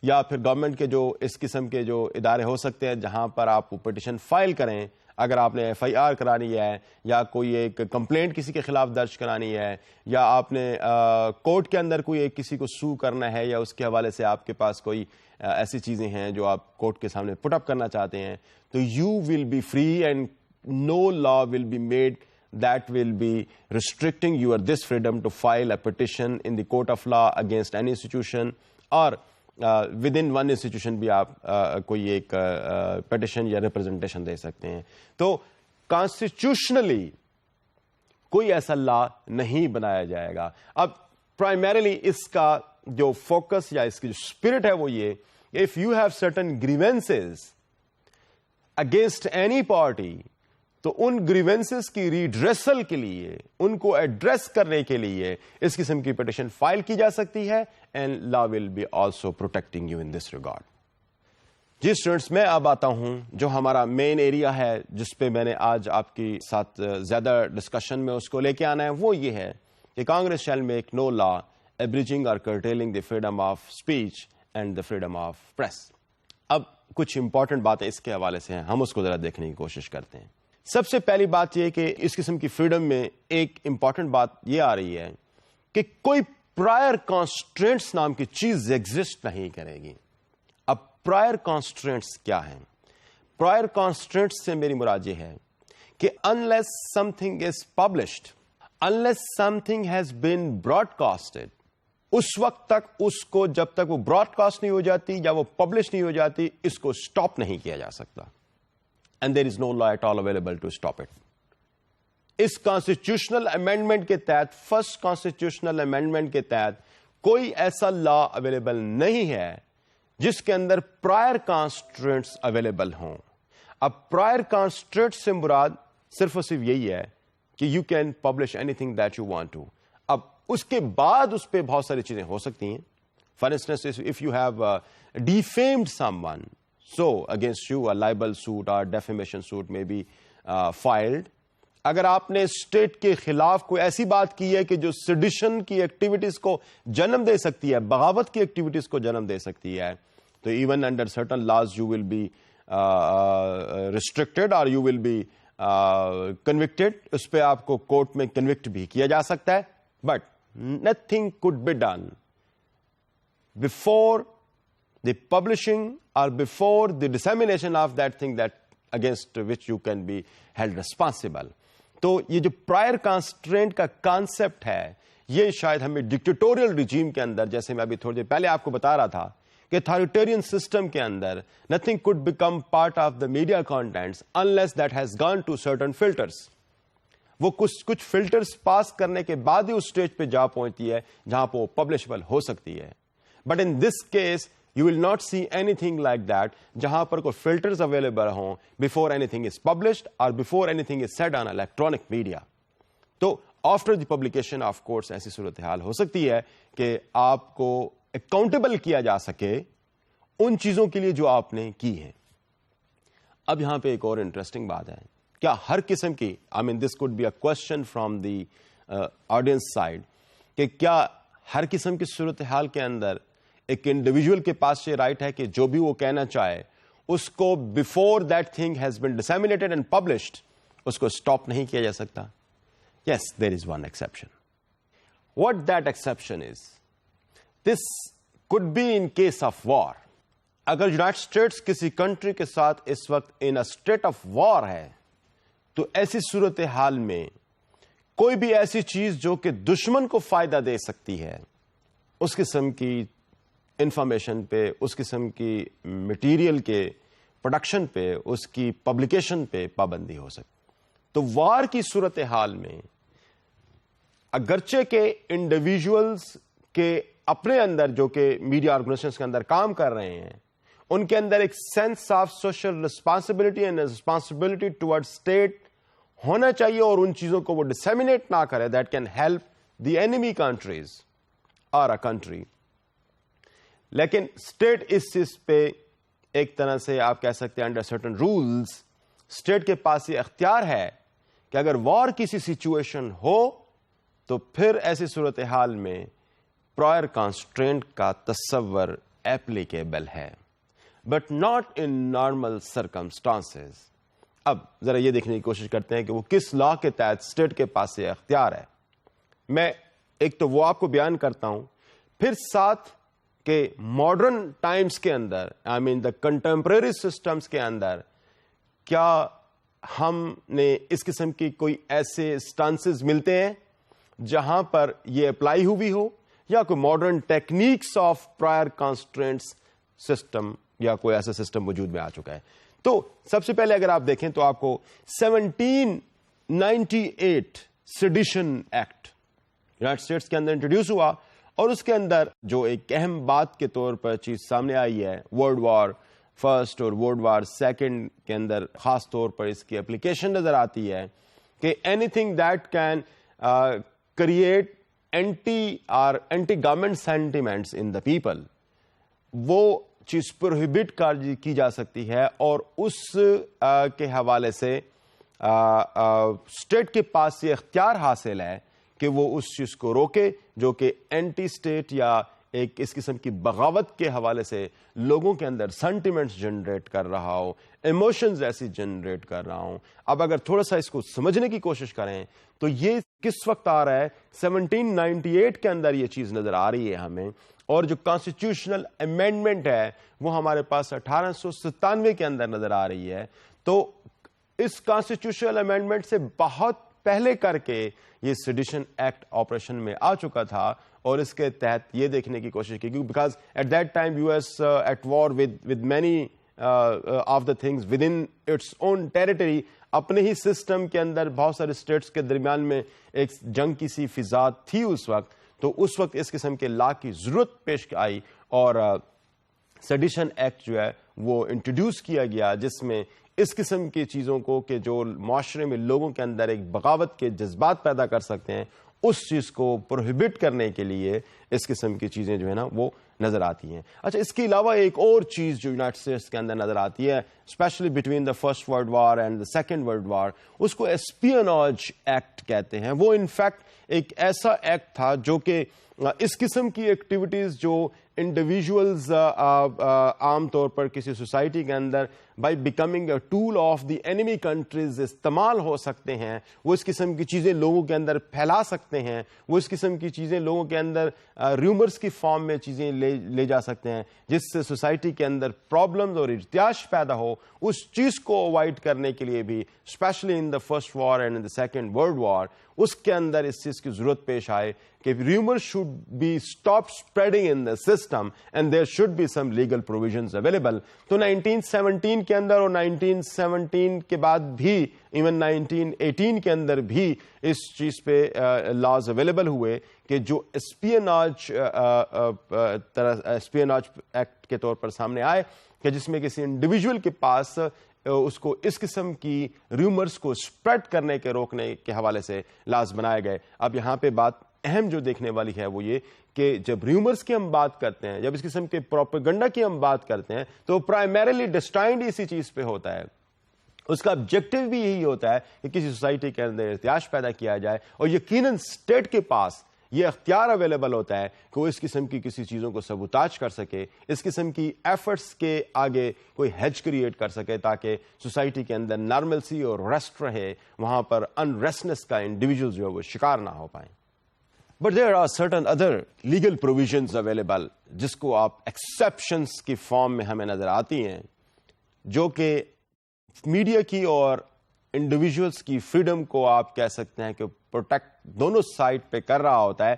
یا پھر گورنمنٹ کے جو اس قسم کے جو ادارے ہو سکتے ہیں جہاں پر آپ پٹیشن فائل کریں. اگر آپ نے ایف آئی آر کرانی ہے یا کوئی ایک کمپلینٹ کسی کے خلاف درج کرانی ہے یا آپ نے کورٹ کے اندر کوئی ایک کسی کو سو کرنا ہے یا اس کے حوالے سے آپ کے پاس کوئی ایسی چیزیں ہیں جو آپ کورٹ کے سامنے پٹ اپ کرنا چاہتے ہیں, تو you will be free and no law will be made that will be restricting your this freedom to file a petition in the court of law against any institution or with in one institution بھی آپ کوئی ایک پٹیشن یا ریپرزنٹیشن دے سکتے ہیں. تو کانسٹیٹیوشنلی کوئی ایسا لا نہیں بنایا جائے گا. اب پرائمریلی اس کا جو فوکس یا اس کی جو اسپرٹ ہے وہ یہ, if you have certain grievances against any party, تو ان گریونسز کی ریڈریسل کے لیے, ان کو ایڈریس کرنے کے لیے اس قسم کی پٹیشن فائل کی جا سکتی ہے, and law will be also protecting you in this regard. جی اسٹوڈینٹس, میں اب آتا ہوں جو ہمارا مین ایریا ہے جس پہ میں نے آج آپ کے ساتھ زیادہ ڈسکشن میں اس کو لے کے آنا ہے, وہ یہ ہے کہ Congress shall make no law abridging or curtailing the freedom of speech and the freedom of press. اب کچھ امپورٹنٹ باتیں اس کے حوالے سے ہیں, ہم اس کو ذرا دیکھنے کی کوشش کرتے ہیں. سب سے پہلی بات یہ کہ اس قسم کی فریڈم میں ایک امپورٹنٹ بات یہ آ رہی ہے کہ کوئی پرائر کانسٹرینٹس نام کی چیز ایگزسٹ نہیں کرے گی. اب پرائر کانسٹرینٹس کیا ہیں؟ پرائر کانسٹرینٹس سے میری مراد یہ ہے کہ unless something is published, unless something has been broadcasted, اس وقت تک اس کو, جب تک وہ براڈ کاسٹ نہیں ہو جاتی یا وہ پبلش نہیں ہو جاتی, اس کو اسٹاپ نہیں کیا جا سکتا. And there is no law at all available to stop it. اس کانسٹیٹیوشنل امینڈمنٹ کے تحت, فرسٹ کانسٹیٹیوشنل امینڈمنٹ کے تحت کوئی ایسا لا اویلیبل نہیں ہے جس کے اندر پرائر کانسٹرینٹس اویلیبل ہوں. اب پرائر کانسٹرینٹس سے مراد صرف اور صرف یہی ہے کہ you can publish anything that you want to. اب اس کے بعد اس پہ بہت ساری چیزیں ہو سکتی ہیں. For instance, if you have defamed someone, so against you a libel suit or defamation suit may be filed. اگر آپ نے اسٹیٹ کے خلاف کوئی ایسی بات کی ہے کہ جو سیڈیشن کی ایکٹیویٹیز کو جنم دے سکتی ہے, بغاوت کی ایکٹیویٹیز کو جنم دے سکتی ہے, تو even under certain laws you will be restricted or you will be convicted. اس پہ آپ کو کورٹ میں کنوکٹ بھی کیا جا سکتا ہے. But nothing could be done before the publishing or before the dissemination of that thing that against which you can be held responsible. تو یہ جو prior constraint کا concept ہے, یہ شاید ہمیں dictatorial regime کے اندر, جیسے میں ابھی تھوڑی دیر پہلے آپ کو بتا رہا تھا کہ authoritarian system کے اندر nothing could become part of the media contents unless that has gone to certain filters. وہ کچھ فلٹرز پاس کرنے کے بعد ہی اس اسٹیج پہ جا پہنچتی ہے جہاں پہ وہ پبلشبل ہو سکتی ہے. But in this case you will not see anything like that جہاں پر کوئی filters available ہوں before anything is published or before anything is said on electronic media. تو after the publication of course ایسی صورتحال ہو سکتی ہے کہ آپ کو accountable کیا جا سکے ان چیزوں کے لیے جو آپ نے کی ہیں. اب یہاں پہ ایک اور انٹرسٹنگ بات ہے, کیا ہر قسم کی, I mean this could be a question from the audience side, کہ کیا ہر قسم کی صورتحال کے اندر ایک انڈیویجول کے پاس یہ رائٹ ہے کہ جو بھی وہ کہنا چاہے اس کو before that thing has been disseminated and published اس کو اسٹاپ نہیں کیا جا سکتا؟ Yes, there is one exception. What that exception is, this could be in case of war. اگر یونائٹڈ اسٹیٹس کسی کنٹری کے ساتھ اس وقت ان اے اسٹیٹ آف وار ہے تو ایسی صورتحال میں کوئی بھی ایسی چیز جو کہ دشمن کو فائدہ دے سکتی ہے اس قسم کی انفارمیشن پہ, اس قسم کی مٹیریل کے پروڈکشن پہ, اس کی پبلیکیشن پہ پابندی ہو سکتی. تو وار کی صورتحال میں اگرچہ کہ انڈیویجولز کے اپنے اندر جو کہ میڈیا آرگنائزیشنز کے اندر کام کر رہے ہیں ان کے اندر ایک sense of social responsibility and responsibility toward state ہونا چاہیے اور ان چیزوں کو وہ ڈسیمینیٹ نہ کرے that can help the enemy countries اور اے کنٹری. لیکن اسٹیٹ اس چیز پہ ایک طرح سے آپ کہہ سکتے ہیں انڈر سرٹن رولز اسٹیٹ کے پاس یہ اختیار ہے کہ اگر وار کسی سچویشن ہو تو پھر ایسی صورتحال میں پرائر کانسٹرینٹ کا تصور ایپلیکیبل ہے but not in normal circumstances. اب ذرا یہ دیکھنے کی کوشش کرتے ہیں کہ وہ کس لا کے تحت اسٹیٹ کے پاس یہ اختیار ہے. میں ایک تو وہ آپ کو بیان کرتا ہوں, پھر ساتھ کہ ماڈرن ٹائمز کے اندر دا کنٹمپریری سسٹمز کے اندر کیا ہم نے اس قسم کی کوئی ایسے اسٹانسز ملتے ہیں جہاں پر یہ اپلائی ہوئی ہو, یا کوئی modern techniques of prior constraints system یا کوئی ایسا سسٹم وجود میں آ چکا ہے. تو سب سے پہلے اگر آپ دیکھیں تو آپ کو 1798 سیڈیشن ایکٹ یونائٹڈ اسٹیٹس کے اندر انٹروڈیوس ہوا, اور اس کے اندر جو ایک اہم بات کے طور پر چیز سامنے آئی ہے ورلڈ وار فرسٹ اور ورلڈ وار سیکنڈ کے اندر خاص طور پر اس کی اپلیکیشن نظر آتی ہے کہ anything that can create anti government sentiments in the people, وہ چیز پروہیبٹ کی جا سکتی ہے, اور اس کے حوالے سے اسٹیٹ کے پاس یہ اختیار حاصل ہے کہ وہ اس چیز کو روکے جو کہ اینٹی اسٹیٹ یا ایک اس قسم کی بغاوت کے حوالے سے لوگوں کے اندر سینٹیمنٹس جنریٹ کر رہا ہو, ایموشنز ایسی جنریٹ کر رہا ہوں. اب اگر تھوڑا سا اس کو سمجھنے کی کوشش کریں تو یہ کس وقت آ رہا ہے, 1798 کے اندر یہ چیز نظر آ رہی ہے ہمیں, اور جو کانسٹیٹیوشنل امینڈمنٹ ہے وہ ہمارے پاس 1897 کے اندر نظر آ رہی ہے. تو اس کانسٹیٹیوشنل امینڈمنٹ سے بہت پہلے کر کے یہ سیڈیشن ایکٹ آپریشن میں آ چکا تھا, اور اس کے تحت یہ دیکھنے کی کوشش کی because at that time U S at war with many of the things within its own territory, اپنے ہی سسٹم کے اندر بہت سارے اسٹیٹس کے درمیان میں ایک جنگ کی سی فضا تھی اس وقت. تو اس وقت اس قسم کے لا کی ضرورت پیش آئی اور سیڈیشن ایکٹ جو ہے وہ انٹروڈیوس کیا گیا, جس میں اس قسم کی چیزوں کو کہ جو معاشرے میں لوگوں کے اندر ایک بغاوت کے جذبات پیدا کر سکتے ہیں اس چیز کو پروہیبٹ کرنے کے لیے اس قسم کی چیزیں جو ہے نا وہ نظر آتی ہیں. اچھا, اس کے علاوہ ایک اور چیز جو یونائٹڈ اسٹیٹس کے اندر نظر آتی ہے specially between the first world war and the second world war, اس کو اسپیوناج ایکٹ کہتے ہیں. وہ انفیکٹ ایک ایسا ایکٹ تھا جو کہ اس قسم کی ایکٹیویٹیز جو انڈیویجولز عام طور پر کسی سوسائٹی کے اندر by becoming a tool of the enemy countries استعمال ہو سکتے ہیں, وہ اس قسم کی چیزیں لوگوں کے اندر پھیلا سکتے ہیں, وہ اس قسم کی چیزیں لوگوں کے اندر ریومرز کی فارم میں چیزیں لے جا سکتے ہیں, جس سے سوسائٹی کے اندر پرابلمز اور ارتعاش پیدا ہو. اس چیز کو اوائڈ کرنے کے لیے بھی specially in the first war and in the second world war اس کے اندر اس چیز کی ضرورت پیش آئے کہ rumour should be stop spreading in the system and there should be some legal provisions available. تو 1917 کے اندر اور 1917 کے بعد بھی ایون 1918 کے اندر بھی اس چیز پہ لاز اویلیبل ہوئے کہ جو اسپیناج ایکٹ کے طور پر سامنے آئے کہ جس میں کسی انڈیویجول کے پاس اس کو اس قسم کی ریومرز کو اسپریڈ کرنے کے روکنے کے حوالے سے لاز بنائے گئے. اب یہاں پہ بات اہم جو دیکھنے والی ہے وہ یہ کہ جب ریومرز کی ہم بات کرتے ہیں, جب اس قسم کے پروپیگنڈا کی ہم بات کرتے ہیں تو پرائمریلی ڈسٹائنڈ اسی چیز پہ ہوتا ہے. اس کا آبجیکٹو بھی یہی ہوتا ہے کہ کسی سوسائٹی کے اندر ارتعاش پیدا کیا جائے, اور یقیناً اسٹیٹ کے پاس یہ اختیار اویلیبل ہوتا ہے کہ وہ اس قسم کی کسی چیزوں کو سبوتاج کر سکے, اس قسم کی ایفرٹس کے آگے کوئی ہیج کریٹ کر سکے تاکہ سوسائٹی کے اندر نارملسی اور ریسٹ رہے, وہاں پر انریسٹنس کا انڈیویجول جو ہے وہ شکار نہ ہو پائیں. But there are certain other legal provisions available جس کو آپ ایکسیپشنس کی فارم میں ہمیں نظر آتی ہیں, جو کہ میڈیا کی اور انڈیویجولس کی فریڈم کو آپ کہہ سکتے ہیں کہ پروٹیکٹ دونوں سائڈ پہ کر رہا ہوتا ہے.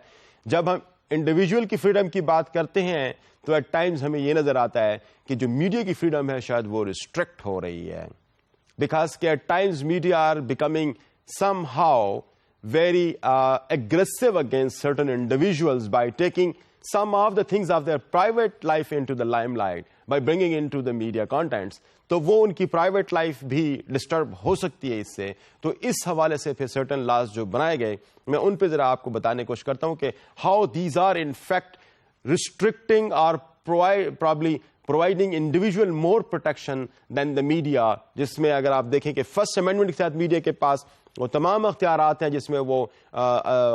جب ہم انڈیویجول کی فریڈم کی بات کرتے ہیں تو ایٹ ٹائمز ہمیں یہ نظر آتا ہے کہ جو میڈیا کی فریڈم ہے شاید وہ ریسٹرکٹ ہو رہی ہے, بیکاز کہ at times media are becoming somehow very aggressive against certain individuals by taking some of the things of their private life into the limelight, by bringing into the media contents. تو وہ ان کی پرائیویٹ لائف بھی ڈسٹرب ہو سکتی ہے اس سے. تو اس حوالے سے پھر سرٹن لاز جو بنائے گئے, میں ان پہ ذرا آپ کو بتانے کی کوشش کرتا ہوں کہ how these are in fact restricting or probably providing individual more protection than the media, جس میں اگر آپ دیکھیں کہ فرسٹ امینڈمنٹ کے ساتھ میڈیا کے پاس وہ تمام اختیارات ہیں جس میں وہ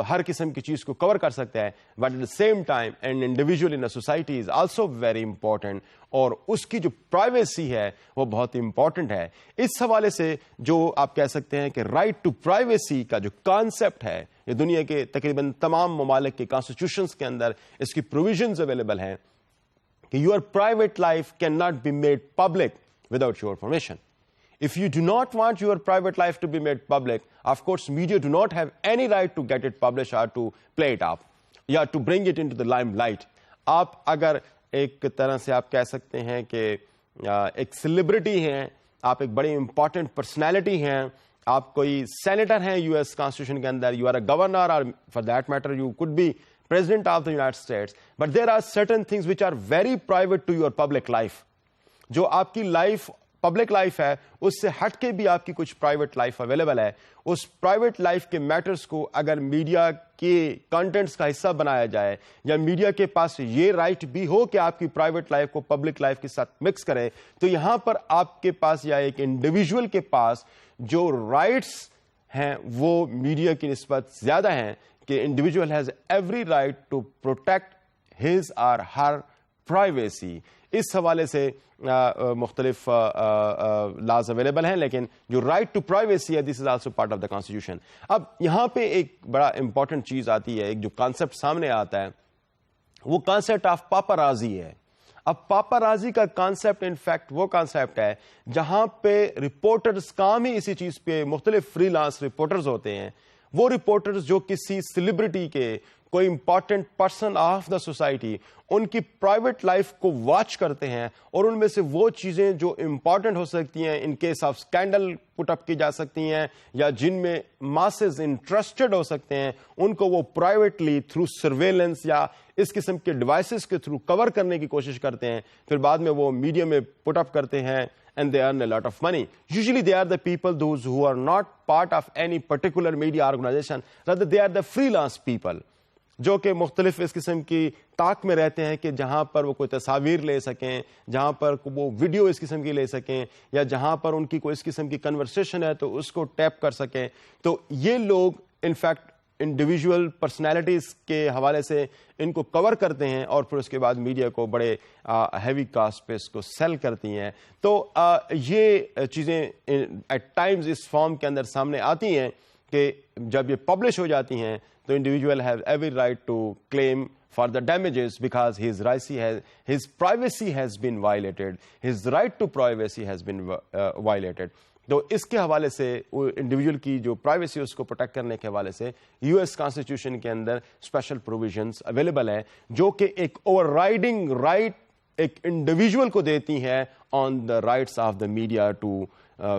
ہر قسم کی چیز کو کور کر سکتا ہے, but at the same time an individual in a society is also very important, اور اس کی جو پرائیویسی ہے وہ بہت امپورٹنٹ ہے. اس حوالے سے جو آپ کہہ سکتے ہیں کہ رائٹ ٹو پرائیویسی کا جو کانسیپٹ ہے, یہ دنیا کے تقریباً تمام ممالک کے کانسٹیٹیوشنز کے اندر اس کی پروویژنز اویلیبل ہیں کہ your private life cannot be made public without your permission. If you do not want your private life to be made public, of course media do not have any right to get it published or to play it up یا to bring it into the limelight. آپ اگر ایک طرح سے آپ کہہ سکتے ہیں کہ ایک سیلیبریٹی ہیں, آپ ایک بڑی امپورٹنٹ پرسنالٹی ہیں, آپ کوئی سینیٹر ہیں یو ایس کانسٹیٹیوشن کے اندر, you are a governor or for that matter you could be President of the United States, but there are certain things which are very private to your public life. جو آپ کی لائف پبلک لائف ہے اس سے ہٹ کے بھی آپ کی کچھ پرائیویٹ لائف اویلیبل ہے. اس پرائیویٹ لائف کے میٹرز کو اگر میڈیا کے کنٹینٹس کا حصہ بنایا جائے یا میڈیا کے پاس یہ رائٹ بھی ہو کہ آپ کی پرائیویٹ لائف کو پبلک لائف کے ساتھ مکس کرے, تو یہاں پر آپ کے پاس یا ایک انڈیویجول کے پاس جو رائٹس ہیں وہ میڈیا کی نسبت زیادہ ہیں کہ individual has every right to protect his or her privacy. اس حوالے سے مختلف لاز اویلیبل ہیں, لیکن جو رائٹ ٹو پرائیویسی ہے this is also part of the constitution. اب یہاں پہ ایک بڑا امپورٹنٹ چیز آتی ہے, ایک جو کانسیپٹ سامنے آتا ہے وہ کانسیپٹ آف پاپارازی ہے. اب پاپارازی کا کانسیپٹ انفیکٹ وہ کانسیپٹ ہے جہاں پہ رپورٹرز کام ہی اسی چیز پہ, مختلف فری لانس رپورٹرز ہوتے ہیں, وہ رپورٹرز جو کسی سیلیبریٹی کے, کوئی important person of the society, ان کی پرائیویٹ لائف کو واچ کرتے ہیں اور ان میں سے وہ چیزیں جو امپورٹنٹ ہو سکتی ہیں, ان کیس آف اسکینڈل پٹ اپ کی جا سکتی ہیں یا جن میں ماسز انٹرسٹڈ ہو سکتے ہیں, ان کو وہ پرائیویٹلی تھرو سرویلنس یا اس قسم کے ڈیوائسز کے تھرو کور کرنے کی کوشش کرتے ہیں, پھر بعد میں وہ میڈیا میں پٹ اپ کرتے ہیں and they earn a lot of money. Usually they are the people those who are not part of any particular media organization, rather they are the freelance people جو کہ مختلف اس قسم کی طاق میں رہتے ہیں کہ جہاں پر وہ کوئی تصاویر لے سکیں, جہاں پر وہ ویڈیو اس قسم کی لے سکیں, یا جہاں پر ان کی کوئی اس قسم کی کنورسیشن ہے تو اس کو ٹیپ کر سکیں. تو یہ لوگ انفیکٹ انڈیویجول پرسنالٹیز کے حوالے سے ان کو کور کرتے ہیں اور پھر اس کے بعد میڈیا کو بڑے ہیوی کاسٹ پہ اس کو سیل کرتی ہیں. تو یہ چیزیں ایٹ ٹائمز اس فارم کے اندر سامنے آتی ہیں کہ جب یہ پبلش ہو جاتی ہیں تو individual has every right to claim for the damages because his privacy has been violated, his right to privacy has been violated. تو اس کے حوالے سے انڈیویجول کی جو پرائیویسی اس کو پروٹیکٹ کرنے کے حوالے سے یو ایس کانسٹیٹیوشن کے اندر اسپیشل پروویژنس اویلیبل ہیں جو کہ ایک اوور رائڈنگ رائٹ ایک انڈیویجول کو دیتی ہیں on the rights of the media to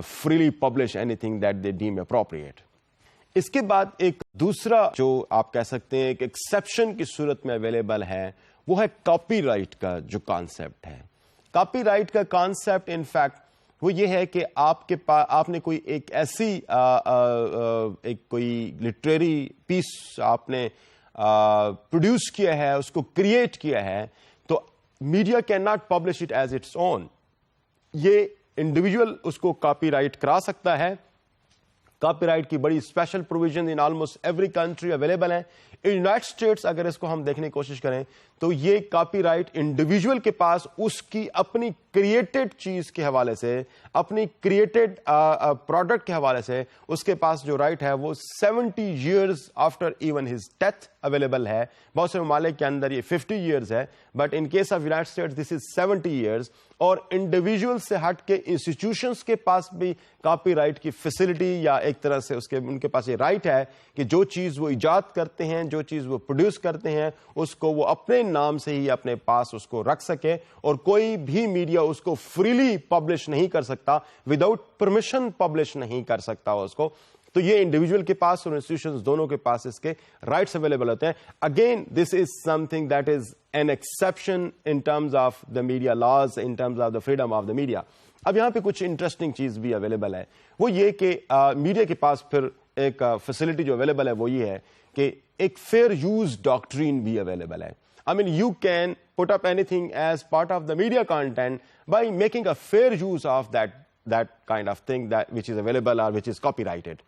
freely publish anything that they deem appropriate. اس کے بعد ایک دوسرا جو آپ کہہ سکتے ہیں ایک ایکسیپشن کی صورت میں اویلیبل ہے وہ ہے کاپی رائٹ کا جو کانسیپٹ ہے. کاپی رائٹ کا کانسیپٹ انفیکٹ وہ یہ ہے کہ آپ کے پاس آپ نے کوئی ایک ایسی ایک کوئی لٹریری پیس آپ نے پروڈیوس کیا ہے, اس کو کریٹ کیا ہے, تو media can not publish it as its own. یہ انڈیویجول اس کو کاپی رائٹ کرا سکتا ہے. کاپی رائٹ کی بڑی special provision in almost every country available ہیں. یونائٹڈ اسٹیٹس اگر اس کو ہم دیکھنے کی کوشش کریں تو یہ کاپی رائٹ انڈیویجول کے پاس اس کی اپنی کریٹڈ چیز کے حوالے سے, اپنی کریٹڈ پروڈکٹ کے حوالے سے اس کے پاس جو رائٹ ہے وہ 70 years after even his death available ہے. بہت سے ممالک کے اندر یہ 50 years ہے, but in case of United States this is 70 years. اور انڈیویجول سے ہٹ کے انسٹیٹیوشنس کے پاس بھی کاپی رائٹ کی فیسلٹی یا ایک طرح سے ان کے پاس یہ رائٹ ہے کہ جو چیز وہ ایجاد کرتے ہیں, جو چیز وہ پروڈیوس کرتے ہیں, اس کو وہ اپنے نام سے ہی اپنے پاس اس کو رکھ سکے اور کوئی بھی میڈیا اس کو فریلی پبلش نہیں کر سکتا, وداؤٹ پرمیشن پبلش نہیں کر سکتا اس کو. تو یہ انڈیویجول کے پاس اور انسٹیٹیوشنز دونوں کے پاس اس کے رائٹس اویلیبل ہوتے ہیں. Again this is some thing that is an exception in terms of the media laws, in terms of the freedom of the media. اب یہاں پہ کچھ انٹرسٹنگ چیز بھی اویلیبل ہے, وہ یہ کہ میڈیا کے پاس پھر ایک فیسلٹی جو اویلیبل ہے وہ یہ ہے کہ ایک فیئر یوز ڈاکٹرین بھی اویلیبل ہے. I mean, you can put up anything as part of the media content by making a fair use of that kind of thing that which is available or which is copyrighted.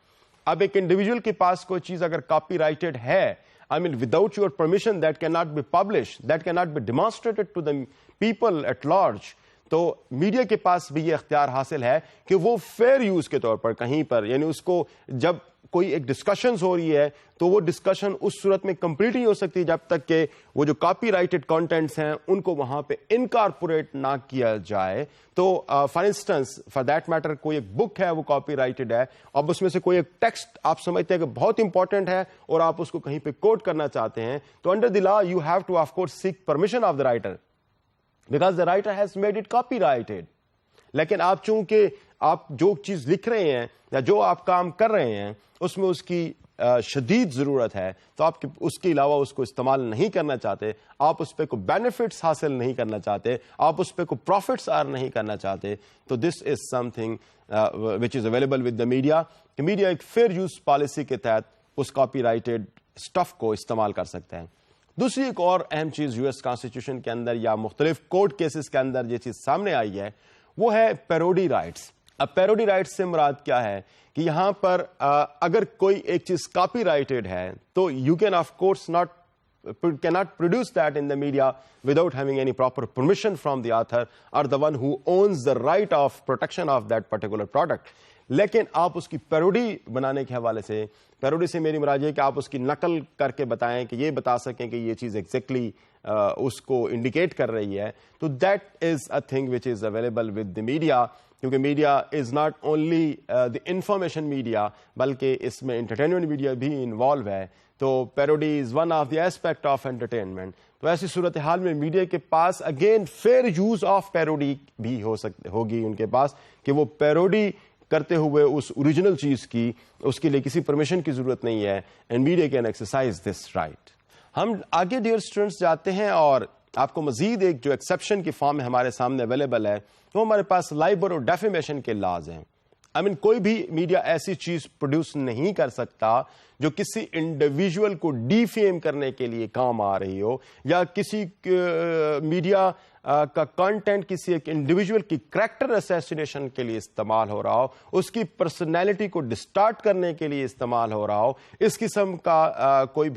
اب ایک انڈیویجول کے پاس کوئی چیز اگر کاپی رائٹڈ ہے, I mean without your permission that cannot be published, that cannot be demonstrated to the people at large. تو میڈیا کے پاس بھی یہ اختیار حاصل ہے کہ وہ فیئر یوز کے طور پر کہیں پر, یعنی اس کو جب کوئی ایک ڈسکشنز ہو رہی ہے تو وہ ڈسکشن اس صورت میں کمپلیٹ نہیں ہو سکتی جب تک کہ وہ جو کاپی رائٹڈ کانٹینٹس ہیں ان کو وہاں پہ انکارپوریٹ نہ کیا جائے. تو for instance for that metre کوئی ایک بک ہے وہ کاپی رائٹڈ ہے, اب اس میں سے کوئی ایک ٹیکسٹ آپ سمجھتے ہیں کہ بہت امپورٹنٹ ہے اور آپ اس کو کہیں پہ کوٹ کرنا چاہتے ہیں, تو under the law you have to of course seek permission of the writer because the writer has made it copyrighted. لیکن آپ چونکہ آپ جو چیز لکھ رہے ہیں یا جو آپ کام کر رہے ہیں اس میں اس کی شدید ضرورت ہے, تو آپ اس کے علاوہ اس کو استعمال نہیں کرنا چاہتے, آپ اس پہ کوئی بینیفٹس حاصل نہیں کرنا چاہتے, آپ اس پہ کوئی پروفٹس ارن نہیں کرنا چاہتے, تو this is something which is available with the media. کہ میڈیا ایک فیئر یوز پالیسی کے تحت اس کاپی رائٹڈ اسٹف کو استعمال کر سکتے ہیں. دوسری ایک اور اہم چیز یو ایس کانسٹیٹیوشن کے اندر یا مختلف کورٹ کیسز کے اندر یہ چیز سامنے آئی ہے وہ ہے پیروڈی رائٹس. اب پیروڈی رائٹس سے مراد کیا ہے کہ یہاں پر اگر کوئی ایک چیز کاپی رائٹڈ ہے تو you can of course cannot produce that in the media without having any proper permission from the author or the one who owns the right of protection of that particular product. لیکن آپ اس کی پیروڈی بنانے کے حوالے سے, پیروڈی سے میری مراد یہ کہ آپ اس کی نقل کر کے بتائیں کہ یہ بتا سکیں کہ یہ چیز ایگزیکٹلی اس کو انڈیکیٹ کر رہی ہے, تو that is a thing which is available with the media. کیونکہ media is not only the information media بلکہ اس میں انٹرٹینمنٹ میڈیا بھی انوالو ہے, تو parody is one of the aspect of entertainment. تو ایسی صورتحال میں میڈیا کے پاس again fair use of parody بھی ہوگی ان کے پاس کہ وہ پیروڈی کرتے ہوئے اس اوریجنل چیز کی اس کے لیے کسی پرمیشن کی ضرورت نہیں ہے, and media can exercise this right. ہم آگے ڈیئر اسٹوڈنٹس جاتے ہیں اور آپ کو مزید ایک جو ایکسیپشن کی فارم میں ہمارے سامنے اویلیبل ہے وہ ہمارے پاس لائبر اور ڈیفیمیشن کے لاز ہیں. کوئی بھی میڈیا ایسی چیز پروڈیوس نہیں کر سکتا جو کسی انڈیویجول کو ڈیفیم کرنے کے لیے کام آ رہی ہو, یا کسی میڈیا کا کنٹینٹ کسی ایک انڈیویجول کی کریکٹر اسیسینیشن کے لیے استعمال ہو رہا ہو, اس کی پرسنالٹی کو ڈسٹارٹ کرنے کے لیے استعمال ہو رہا ہو. اس قسم کا کوئی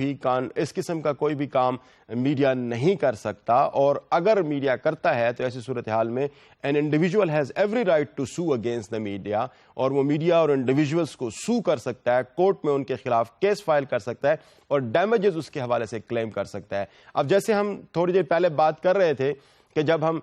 بھی کام میڈیا نہیں کر سکتا, اور اگر میڈیا کرتا ہے تو ایسی صورتحال میں an individual has every right to sue against the media, اور وہ میڈیا اور انڈیویجولس کو سو کر سکتا ہے, کورٹ میں ان کے خلاف کیس فائل کر سکتا ہے اور ڈیمیجز اس کے حوالے سے کلیم کر سکتا ہے. اب جیسے ہم تھوڑی دیر پہلے بات کر رہے تھے کہ جب ہم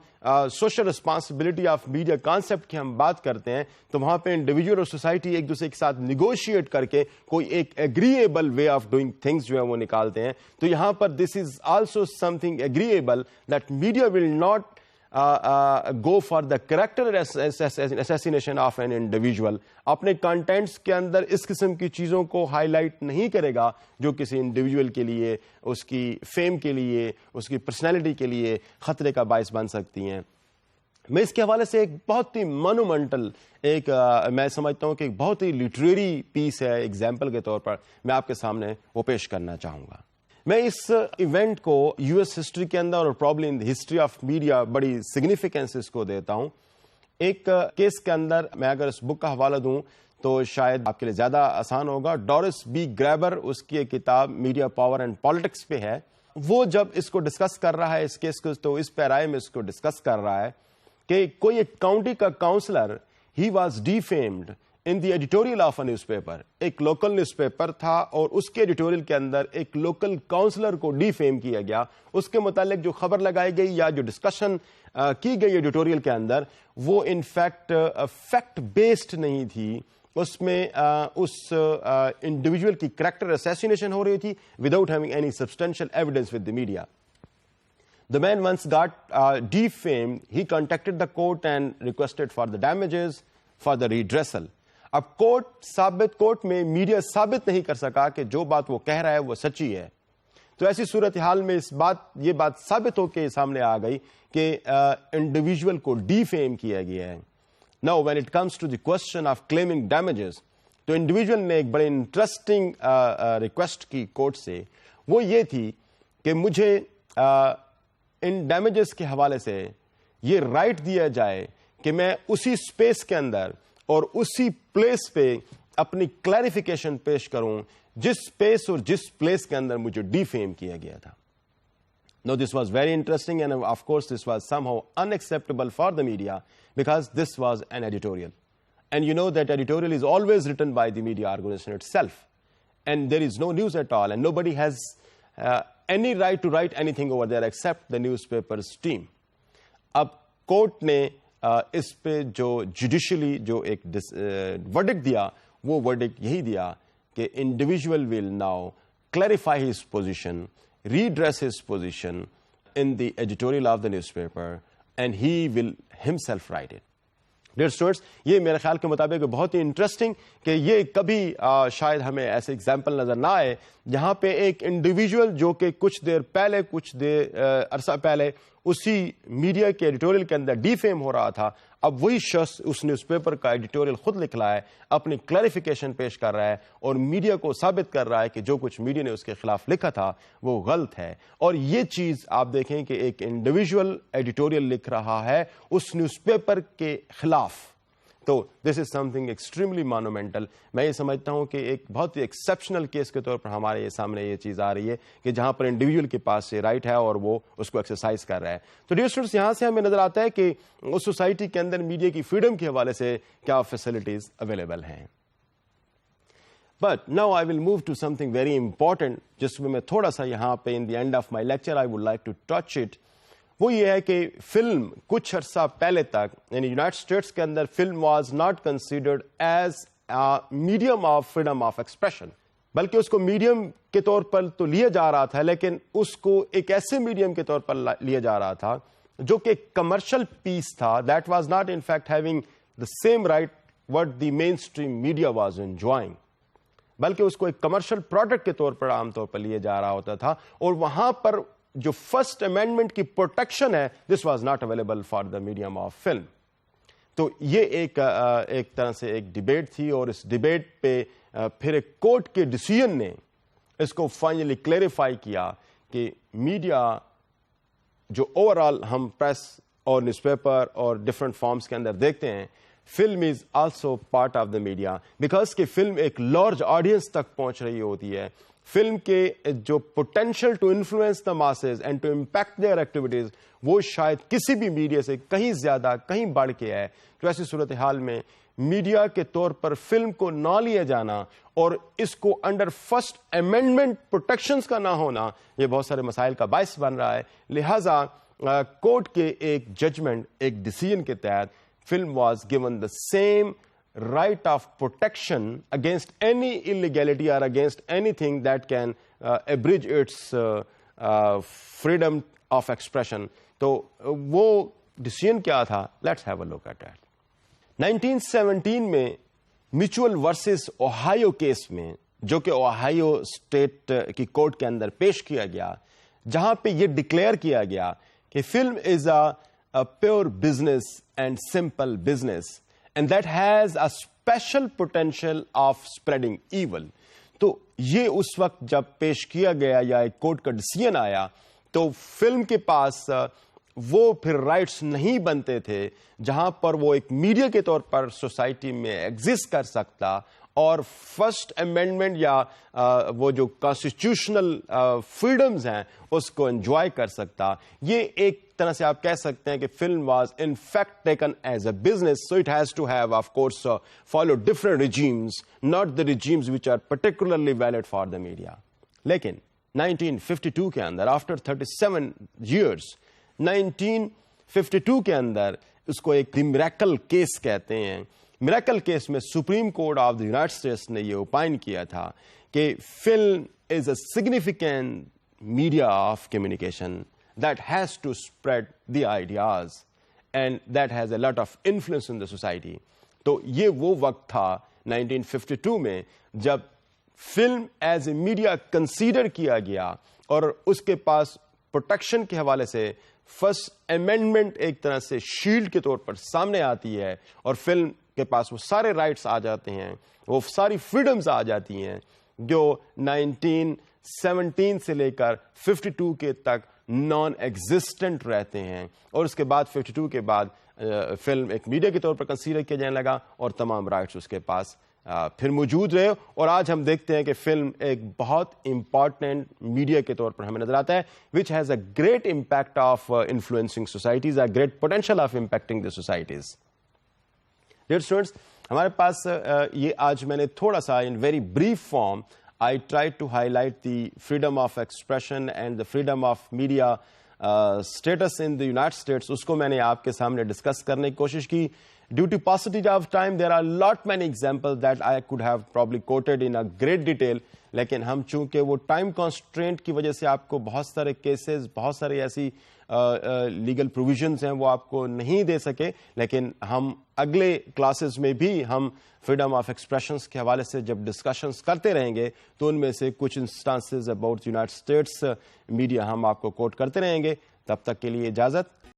social responsibility of media concept کی ہم بات کرتے ہیں تو وہاں پہ انڈیویجول اور سوسائٹی ایک دوسرے کے ساتھ نیگوشیٹ کر کے کوئی ایک agreeable way of doing things جو ہے وہ نکالتے ہیں. تو یہاں پر this is also something agreeable that media will not go for the character assassination of an individual. اپنے کنٹینٹس کے اندر اس قسم کی چیزوں کو ہائی لائٹ نہیں کرے گا جو کسی انڈیویجول کے لیے, اس کی فیم کے لیے, اس کی پرسنالٹی کے لیے خطرے کا باعث بن سکتی ہیں. میں اس کے حوالے سے ایک بہت ہی مونومنٹل میں سمجھتا ہوں کہ ایک بہت ہی لٹریری پیس ہے, ایگزامپل کے طور پر میں آپ کے سامنے وہ پیش کرنا چاہوں گا. میں اس ایونٹ کو یو ایس ہسٹری کے اندر اور probably in the history of media بڑی سگنیفیکینس اس کو دیتا ہوں. ایک کیس کے اندر میں اگر اس بک کا حوالہ دوں تو شاید آپ کے لیے زیادہ آسان ہوگا. ڈورس بی گریبر, اس کی ایک کتاب میڈیا پاور اینڈ پالیٹکس پہ ہے. وہ جب اس کو ڈسکس کر رہا ہے اس کیس کو, تو اس پیرائے میں اس کو ڈسکس کر رہا ہے کہ کوئی ایک کاؤنٹی کا councillor, he was defamed in the editorial of a newspaper. ایک لوکل نیوز پیپر تھا اور اس کے ایڈیٹوریل کے اندر ایک لوکل کاؤنسلر کو ڈیفیم کیا گیا. اس کے متعلق جو خبر لگائی گئی یا جو ڈسکشن کی گئی ایڈیٹوریل کے اندر وہ ان فیکٹ بیسڈ نہیں تھی. اس میں اس انڈیویجول کی کریکٹر اسیسینیشن ہو رہی تھی without having any substantial evidence with the media. The man once got defamed. He contacted the court and requested for the damages, for the redressal. اب کورٹ میں میڈیا ثابت نہیں کر سکا کہ جو بات وہ کہہ رہا ہے وہ سچی ہے، تو ایسی صورتحال میں یہ بات ثابت ہو کے سامنے آ گئی کہ انڈیویجول کو ڈی فیم کیا گیا ہے. Now when it comes to the question of claiming damages, تو انڈیویجول نے ایک بڑے انٹرسٹنگ ریکویسٹ کی کورٹ سے، وہ یہ تھی کہ مجھے ان ڈیمیجز کے حوالے سے یہ رائٹ دیا جائے کہ میں اسی اسپیس کے اندر اور اسی پلیس پہ اپنی کلیریفیکیشن پیش کروں جس اسپیس اور جس پلیس کے اندر مجھے ڈی فیم کیا گیا تھا. Now this was very interesting and of course this was somehow unacceptable for the media because this was an editorial. And you know that editorial is always written by the media organization itself. And there is no news at all and nobody has any right to write anything over there except the newspaper's team. اب کورٹ نے اس پہ جو جوڈیشلی جو ایک ورڈکٹ دیا، وہ ورڈکٹ یہی دیا کہ individual will now clarify his position, redress his position in the editorial of the newspaper and he will himself write it. Dear students, یہ میرے خیال کے مطابق بہت ہی انٹرسٹنگ کہ یہ کبھی شاید ہمیں ایسے ایگزامپل نظر نہ آئے جہاں پہ ایک انڈیویجول جو کہ کچھ دیر عرصہ پہلے اسی میڈیا کے ایڈیٹوریل کے اندر ڈی فیم ہو رہا تھا، اب وہی شخص اس نیوز پیپر کا ایڈیٹوریل خود لکھ رہا ہے، اپنی کلیریفیکیشن پیش کر رہا ہے اور میڈیا کو ثابت کر رہا ہے کہ جو کچھ میڈیا نے اس کے خلاف لکھا تھا وہ غلط ہے. اور یہ چیز آپ دیکھیں کہ ایک انڈیویجول ایڈیٹوریل لکھ رہا ہے اس نیوز پیپر کے خلاف، تو this is some thing extremely مانومینٹل. میں یہ سمجھتا ہوں کہ ایک بہت ہی ایکسیپشنل کیس کے طور پر ہمارے سامنے یہ چیز آ رہی ہے کہ جہاں پر انڈیویجول کے پاس یہ رائٹ ہے اور وہ اس کو ایکسرسائز کر رہا ہے. تو ڈیئر اسٹوڈنٹس، یہاں سے ہمیں نظر آتا ہے کہ اس سوسائٹی کے اندر میڈیا کی فریڈم کے حوالے سے کیا فیسلٹیز اویلیبل ہیں. But now I will move to something very important جس میں تھوڑا سا یہاں پہ in the end of my lecture I would like to touch it. وہ یہ ہے کہ فلم کچھ عرصہ پہلے تک یعنی یونائٹڈ اسٹیٹس کے اندر film was not considered as medium of freedom of expression, بلکہ اس کو میڈیم کے طور پر تو لیا جا رہا تھا لیکن اس کو ایک ایسے میڈیم کے طور پر لیا جا رہا تھا جو کہ کمرشل پیس تھا. That was not in fact having the same right what the mainstream media was enjoying, بلکہ اس کو ایک کمرشل پروڈکٹ کے طور پر عام طور پر لیا جا رہا ہوتا تھا. اور وہاں پر جو فرسٹ امینڈمنٹ کی پروٹیکشن ہے this was not available for the medium of film. تو یہ ایک طرح سے ایک ڈبیٹ تھی اور اس ڈبیٹ پہ پھر ایک کورٹ کے ڈیسیژن نے اس کو فائنلی کلیریفائی کیا کہ میڈیا جو اوور آل ہم پریس اور نیوز پیپر اور ڈفرنٹ فارمز کے اندر دیکھتے ہیں، film is also part of the media because کہ فلم ایک لارج آڈینس تک پہنچ رہی ہوتی ہے. فلم کے جو potential to influence the masses and to impact their activities وہ شاید کسی بھی میڈیا سے کہیں زیادہ کہیں بڑھ کے ہے. تو ایسی صورتحال میں میڈیا کے طور پر فلم کو نہ لیا جانا اور اس کو انڈر فرسٹ امینڈمنٹ پروٹیکشنز کا نہ ہونا یہ بہت سارے مسائل کا باعث بن رہا ہے. لہذا کورٹ کے ایک ججمنٹ ایک ڈیسیژن کے تحت film was given the same right of protection against any illegality or against anything that can abridge its freedom of expression. تو وہ ڈیسیژن کیا تھا؟ Let's have a look at that. 1917 میں میچول ورسز اوہایو کیس میں جو کہ اوہایو اسٹیٹ کی کورٹ کے اندر پیش کیا گیا، جہاں پہ یہ ڈکلیئر کیا گیا کہ film is a pure business and simple business and that has a special potential of spreading evil. تو یہ اس وقت جب پیش کیا گیا یا ایک کورٹ کا ڈیسیژن آیا تو فلم کے پاس وہ پھر رائٹس نہیں بنتے تھے جہاں پر وہ ایک میڈیا کے طور پر سوسائٹی میں ایگزسٹ کر سکتا اور فرسٹ امینڈمنٹ یا وہ جو کانسٹیٹیوشنل فریڈمز ہیں اس کو انجوائے کر سکتا. یہ ایک طرح سے آپ کہہ سکتے ہیں کہ film was in fact taken as a business, so it has to have of course follow different regimes, not the regimes which are particularly valid for the media. لیکن 1952 کے اندر آفٹر 37 ایئرس 1952 کے اندر اس کو ایک میریکل کیس کہتے ہیں. میریکل کیس میں supreme court of the United status نے یہ اوپائن کیا تھا کہ film is a significant media of communication that has to spread the ideas and that has a lot of influence in the society. تو یہ وہ وقت تھا 1952 میں جب film as a media consider کیا گیا اور اس کے پاس پروٹیکشن کے حوالے سے فرسٹ امینڈمنٹ ایک طرح سے شیلڈ کے طور پر سامنے آتی ہے اور فلم کے پاس وہ سارے رائٹس آ جاتے ہیں, وہ ساری فریڈمز آ جاتی ہیں جو 1917 سے لے کر 52 کے تک نان ایگزسٹنٹ رہتے ہیں, اور اس کے بعد 52 کے بعد فلم ایک میڈیا کے طور پر کنسیڈر کیا جانے لگا اور تمام رائٹس اس کے پاس پھر موجود رہے, اور آج ہم دیکھتے ہیں کہ فلم ایک بہت امپورٹنٹ میڈیا کے طور پر ہمیں نظر آتا ہے which has a great impact of influencing societies, a great potential of impacting the societies. Dear students, ہمارے پاس یہ آج میں نے تھوڑا سا in very brief form I tried to highlight the freedom of expression and the freedom of media status in the United States. اس کو میں نے آپ کے سامنے ڈسکس کرنے کی کوشش کی. Due to paucity of time, there are lot many examples that I could have probably quoted in a great detail. لیکن ہم چونکہ وہ ٹائم کانسٹرینٹ کی وجہ سے آپ کو بہت سارے کیسز, بہت سارے ایسی لیگل پروویژنز ہیں وہ آپ کو نہیں دے سکے, لیکن ہم اگلے کلاسز میں بھی ہم فریڈم آف ایکسپریشنز کے حوالے سے جب ڈسکشنز کرتے رہیں گے تو ان میں سے کچھ انسٹانسز اباؤٹ یونائٹڈ اسٹیٹس میڈیا ہم آپ کو کوٹ کرتے رہیں گے. تب تک کے لیے اجازت.